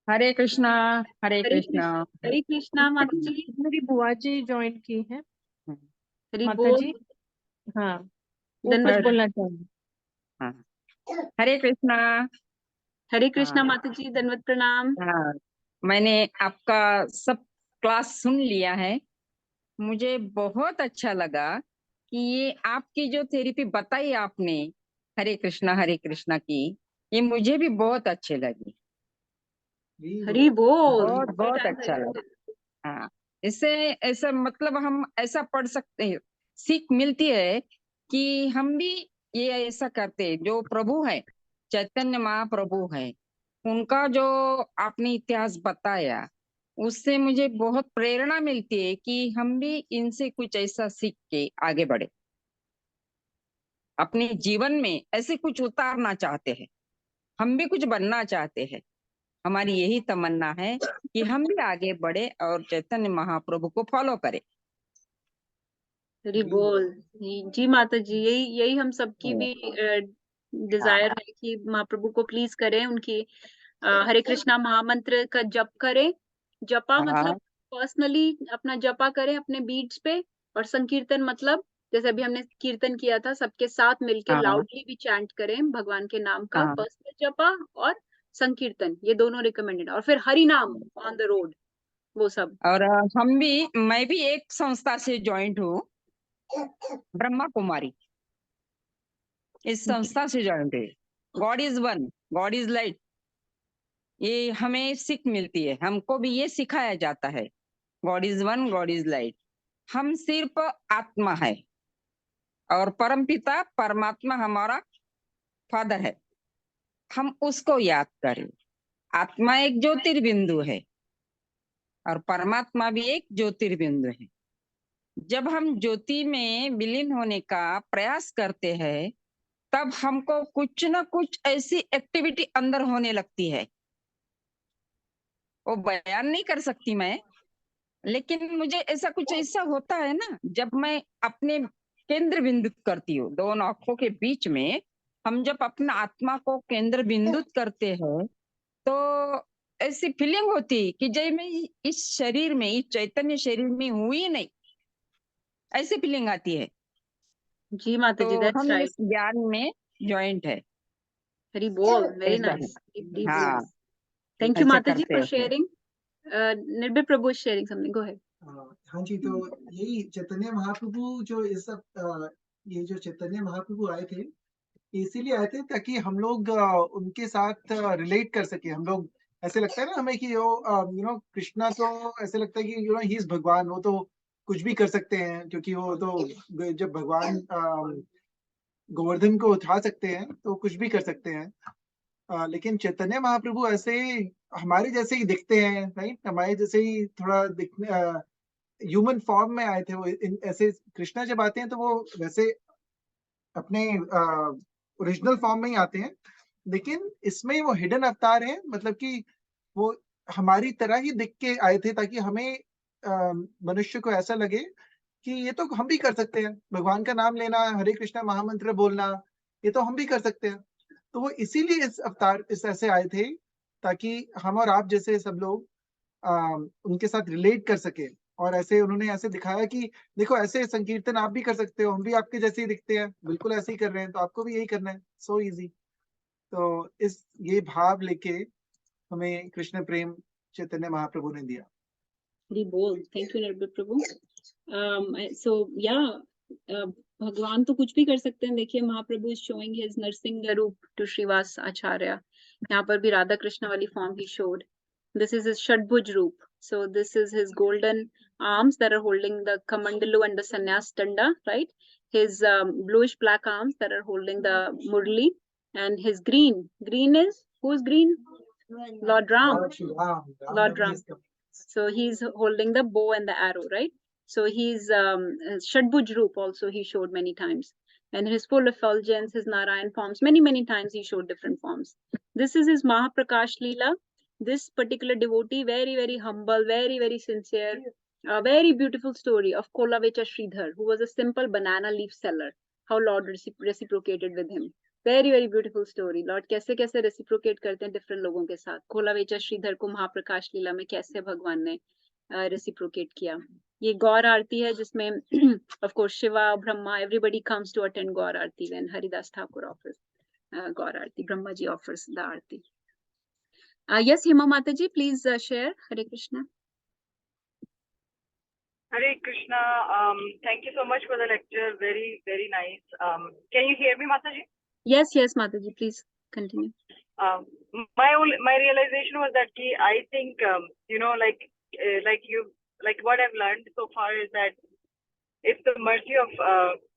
हरे कृष्णा हरे कृष्णा हरे कृष्णा माताजी. मेरी बुआ जी join की है. हरि बोल. माताजी हाँ वो धन्यवाद. कुछ बोलना चाहेंगे. हाँ, हरे कृष्णा. हरे कृष्णा हाँ. माताजी, धन्यवाद प्रणाम. हाँ, मैंने आपका सब क्लास सुन लिया है. मुझे बहुत अच्छा लगा कि ये आपकी जो थेरेपी बताई आपने हरे कृष्णा की, ये मुझे भी बहुत अच्छे लगी. हरि बोल. बहुत बहुत अच्छा लगा. हाँ, इससे ऐसा मतलब हम ऐसा पढ़ सकते हैं, सीख मिलती है कि हम भी ये ऐसा करते हैं. जो प्रभु है, चैतन्य महाप्रभु है, उनका जो आपने इतिहास बताया, उससे मुझे बहुत प्रेरणा मिलती है कि हम भी इनसे कुछ ऐसा सीख के आगे बढ़े. अपने जीवन में ऐसे कुछ उतारना चाहते हैं, हम भी कुछ बनना चाहते हैं. हमारी यही तमन्ना है कि हम भी आगे बढ़े और चैतन्य महाप्रभु को फॉलो करें. हरि बोल. जी माता जी, यही हम सबकी भी डिजायर है कि महाप्रभु को प्लीज करें, उनकी हरे कृष्णा महामंत्र का जप करें. जपा मतलब पर्सनली अपना जपा करें अपने बीट्स पे, और संकीर्तन मतलब जैसे अभी हमने कीर्तन किया था, सबके साथ मिलके लाउडली भी चैंट करें भगवान के नाम का. पर्सनल जपा और संकीर्तन, ये दोनों रिकमेंडेड. और फिर हरि नाम ऑन द रोड, वो सब. और मैं भी एक संस्था से ज्वाइंट हूँ, ब्रह्मा कुमारी. इस संस्था से ज्वाइंट है. God is one, God is light. ये हमें सीख मिलती है, हमको भी ये सिखाया जाता है, God is one, God is light. हम सिर्फ आत्मा है और परमपिता परमात्मा हमारा फादर है, हम उसको याद करें। आत्मा एक ज्योतिर्बिंदु है और परमात्मा भी एक ज्योतिर्बिंदु है। जब हम ज्योति में विलीन होने का प्रयास करते हैं तब हमको कुछ ना कुछ ऐसी एक्टिविटी अंदर होने लगती है, वो बयान नहीं कर सकती मैं, लेकिन मुझे ऐसा कुछ ऐसा होता है ना, जब मैं अपने केंद्र बिंदु करती हूँ, दोनों आंखों के बीच में हम जब अपना आत्मा को केंद्र बिंदु करते हैं तो ऐसी फीलिंग होती कि जय मैं इस शरीर में, इस चैतन्य शरीर में हुई नहीं, ऐसी फीलिंग आती है। जी माता जी, तो that's हम right. इस ज्ञान में ज्वाइंट है, Very bold, very ऐसा है। nice. Deep हाँ, bold. Thank you ऐसे माता जी करते for हैं। sharing. Nirbhay Prabhu is sharing something. Go ahead. हाँ जी, तो यही चैतन्य महाप्रभु जो इस सब ये जो चैतन्य महाप्रभु आए थे, इसीलिए आए थे ताकि हम लोग उनके साथ रिलेट कर सके। हम लोग ऐसे लगता है ना हमें कि वो कृष्णा तो ऐसे लगता है कि ही इज भगवान, वो तो कुछ भी कर सकते हैं, क्योंकि वो तो जब भगवान गोवर्धन को उठा सकते हैं तो कुछ भी कर सकते हैं। लेकिन चैतन्य महाप्रभु ऐसे हमारे जैसे ही दिखते हैं, राइट, हमारे जैसे ही थोड़ा दिखने ह्यूमन फॉर्म में आए थे वो। ऐसे कृष्णा जब आते हैं तो वो वैसे अपने ओरिजिनल फॉर्म में ही आते हैं, लेकिन इसमें वो हिडन अवतार है, मतलब कि वो हमारी तरह ही दिख के आए थे ताकि हमें मनुष्य को ऐसा लगे कि ये तो हम भी कर सकते हैं, भगवान का नाम लेना, हरे कृष्णा महामंत्र बोलना, ये तो हम भी कर सकते हैं। तो वो इसीलिए इस अवतार इस ऐसे आए थे ताकि हम और आप जैसे सब लोग उनके साथ रिलेट कर सके। और ऐसे उन्होंने ऐसे दिखाया कि देखो ऐसे संकीर्तन आप भी कर सकते हो, हम भी आपके जैसे ही दिखते हैं, बिल्कुल ऐसे ही कर रहे हैं, तो आपको भी यही करना है, सो इजी। तो इस ये भाव लेके हमें कृष्ण प्रेम चैतन्य महाप्रभु ने दिया। Very bold. Thank you Nirbhay Prabhu. So yeah, भगवान तो कुछ भी कर सकते हैं। देखिए महाप्रभु is showing his नरसिंह रूप to श्रीवास आचार्य। यहाँ पर भी राधा कृष्ण वाली form he showed. This is his Shadbhuj Roop. So this is his golden arms that are holding the Kamandalu and the Sannyas Danda, right? His bluish black arms that are holding the Murli, and his green. Green is, who's green? Lord Ram. Lord Ram. So he's holding the bow and the arrow, right? So he's Shadbhuj Roop also he showed many times. And his full effulgence, his Narayan forms, many times he showed different forms. This is his Mahaprakash Leela. This particular devotee, very humble, very sincere, a very beautiful story of Kolavecha Sridhar, who was a simple banana leaf seller. How Lord reciprocated with him. very beautiful story. Lord कैसे कैसे reciprocate करते हैं different लोगों के साथ. कोलावेचा श्रीधर को महाप्रकाश लीला में कैसे भगवान ने reciprocate किया. ये गौर आरती है जिसमें of course Shiva, Brahma, everybody comes to attend Gaur Aarti when Haridas Thakur offers Gaur Aarti. Brahma ji offers the Aarti. Yes, Hima Mataji, please share. Hare Krishna. Hare Krishna. Thank you so much for the lecture. Very nice. Can you hear me, Mataji? Yes, Mataji, please continue. My realization was that I think like what I've learned so far is that it's the mercy of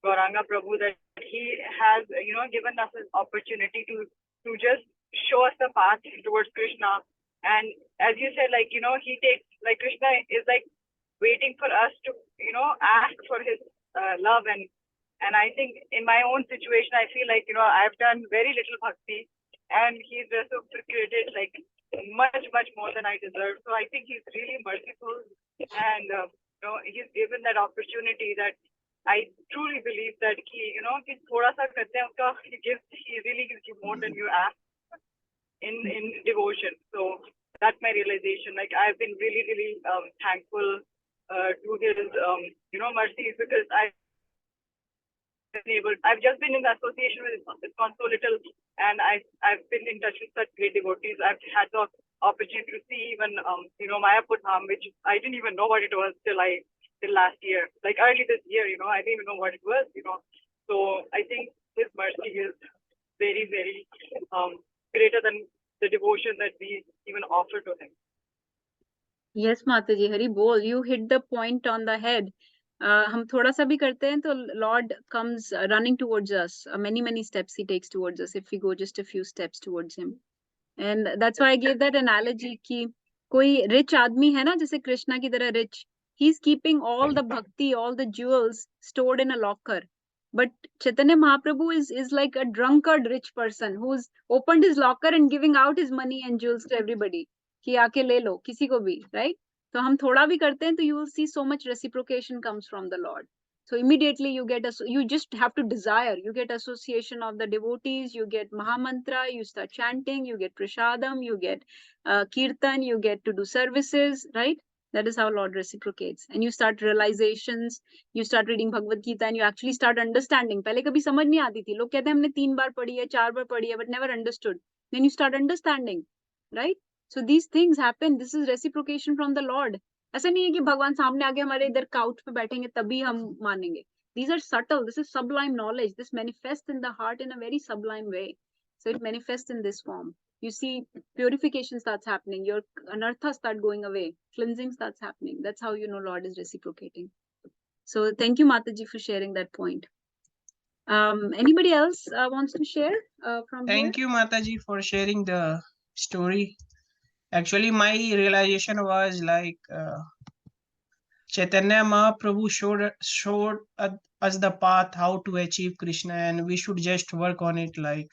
Gauranga Prabhu that he has given us an opportunity to just show us the path towards Krishna. And as you said, he takes, like, Krishna is like waiting for us to ask for his love. And I think in my own situation I feel like I've done very little bhakti, and he's reciprocated like much more than I deserve. So I think he's really merciful, and he's given that opportunity that I truly believe that he thoda sa karte hain uska, he really gives you more than you ask in devotion. So that's my realization. Like, I've been really thankful to his mercies, because I've just been in association with ISKCON so little, and I've been in touch with such great devotees. I've had the opportunity to see even Mahaprabhu, which I didn't even know what it was till last year, like early this year. I didn't even know what it was. So I think his mercy is very greater than the devotion that we even offer to him. Yes, Mataji, Hari Bol, you hit the point on the head. हम थोड़ा सा भी करते हैं तो Lord comes running towards us. Many steps he takes towards us if we go just a few steps towards him. And that's why I gave that analogy कि कोई rich आदमी है ना, जैसे कृष्णा की तरह rich, he's keeping all the bhakti, all the jewels stored in a locker. But Chaitanya Mahaprabhu is like a drunkard rich person who's opened his locker and giving out his money and jewels to everybody. कि आके ले लो किसी को भी, right? तो हम थोड़ा भी करते हैं तो you will see so much reciprocation comes from the Lord. So immediately you get you just have to desire. You get association of the devotees. You get Mahamantra. You start chanting. You get Prashadam. You get Kirtan. You get to do services. Right? That is how Lord reciprocates. And you start realizations. You start reading Bhagavad Gita and you actually start understanding. पहले कभी समझ नहीं आती थी. लोग कहते हैं हमने 3 बार पढ़ी है, 4 बार पढ़ी है, but never understood. Then you start understanding, right? So these things happen. This is reciprocation from the Lord. ऐसा नहीं है कि भगवान सामने आके हमारे इधर काउच पे बैठेंगे तभी हम मानेंगे. These are subtle. This is sublime knowledge. This manifests in the heart in a very sublime way. So it manifests in this form. You see purification starts happening. Your anarthas start going away. Cleansing starts happening. That's how you know Lord is reciprocating. So thank you, Mataji, for sharing that point. Anybody else wants to share from here? Thank you, Mataji, for sharing the story. Actually, my realization was like Chaitanya Mahaprabhu showed us the path how to achieve Krishna, and we should just work on it, like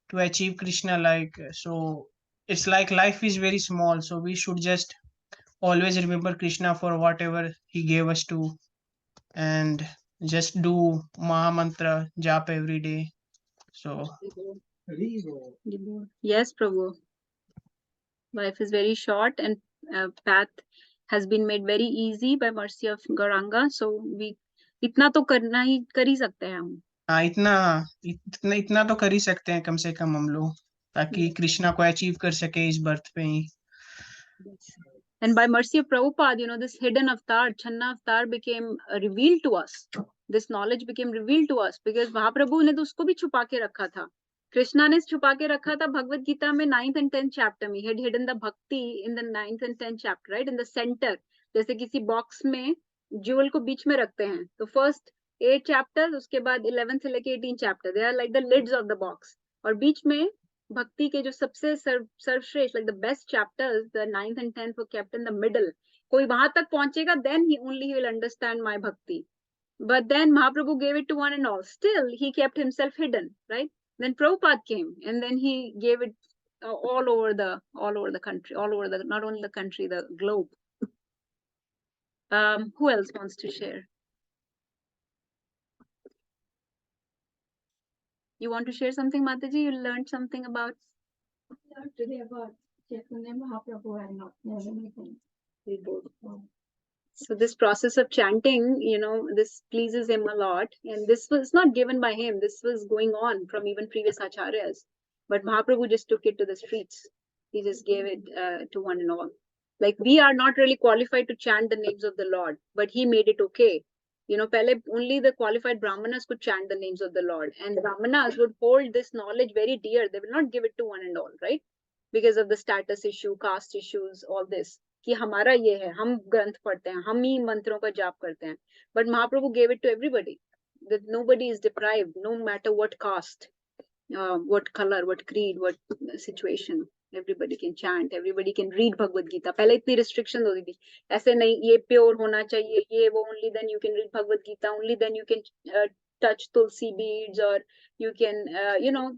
to achieve Krishna. Like, so it's like life is very small, so we should just always remember Krishna for whatever he gave us to, and just do Mahamantra jap every day. So Yes, Prabhu. Life is very short and path has been made very easy by mercy of Gauranga. So we इतना तो करना ही कर ही सकते हैं हम. हाँ, इतना तो कर ही सकते हैं कम से कम हम लोग, ताकि कृष्णा को अचीव कर सके इस बर्थ पे ही. And by mercy of Prabhupada, you know, this hidden avatar, Channa avatar became revealed to us. This knowledge became revealed to us because Mahaprabhu ने तो उसको भी छुपा के रखा था. कृष्णा ने छुपा के रखा था भगवत गीता में 9th and 10th chapter में. He had hidden the bhakti in the 9th and 10th chapter, right? In the center. जैसे किसी box में jewel को बीच में रखते हैं. तो first 8 chapters, उसके बाद 11 से लेके 18 chapter. They are like the lids of the box. और बीच में भक्ति के जो सबसे सर्वश्रेष्ठ, like the best chapters, the 9th and 10th were kept in the middle. कोई वहां तक पहुंचेगा, then he will understand my bhakti. But then Mahaprabhu gave it to one and all. Still, he kept himself hidden, right? Then Prabhupada came, and then he gave it all over the country, all over the, not only the country, the globe. Who else wants to share? You want to share something, Mataji? You learned something about? Today about Chaitanya Mahaprabhu and not anything. So this process of chanting, you know, this pleases him a lot. And this was not given by him. This was going on from even previous acharyas. But Mahaprabhu just took it to the streets. He just gave it to one and all. Like, we are not really qualified to chant the names of the Lord, but he made it okay. You know, pehle only the qualified brahmanas could chant the names of the Lord. And brahmanas would hold this knowledge very dear. They will not give it to one and all, right? Because of the status issue, caste issues, all this. कि हमारा ये है, हम ग्रंथ पढ़ते हैं, हम ही मंत्रों का जाप करते हैं. But Mahaprabhu gave it to everybody. That nobody is deprived, no matter what caste, what color, what creed, what situation. Everybody can chant, everybody can read Bhagavad Gita. पहले इतनी restrictions होती थी. ऐसे नहीं, ये pure होना चाहिए, ये वो, only then you can read Bhagavad Gita, only then you can touch tulsi beads, or you can, you know.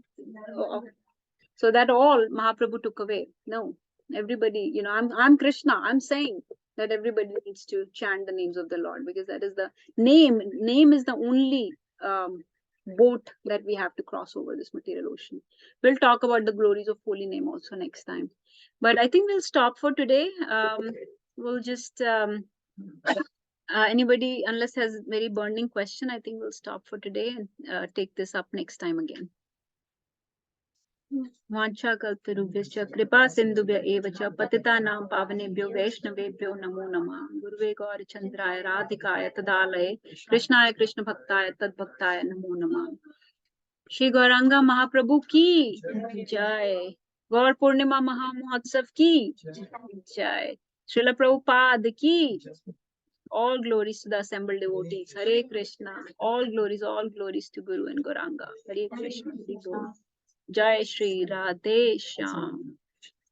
So that all Mahaprabhu took away. No. Everybody, you know, I'm Krishna. I'm saying that everybody needs to chant the names of the Lord, because that is the name. Name is the only boat that we have to cross over this material ocean. We'll talk about the glories of holy name also next time. But I think we'll stop for today. We'll just anybody, unless has very burning question, I think we'll stop for today and take this up next time again. वाञ्छा कल्पतरुभ्यश्च कृपा सिन्धुभ्य एव च पतितानां पावनेभ्यो वैष्णवेभ्यो नमो नमः. गुरुवे गौरचन्द्राय राधिकाय तदालये कृष्णाय कृष्ण भक्ताय तद्भक्ताय नमो नमः. श्री गौरांगा महाप्रभु की जय. गौर पूर्णिमा महामहोत्सव की जय। श्रील प्रभुपाद की। All glories to the assembled devotees. Hare Krishna. All glories to Guru and Gauranga. Hare Krishna. Hare Bol. Jai Shri Radhe Shyam.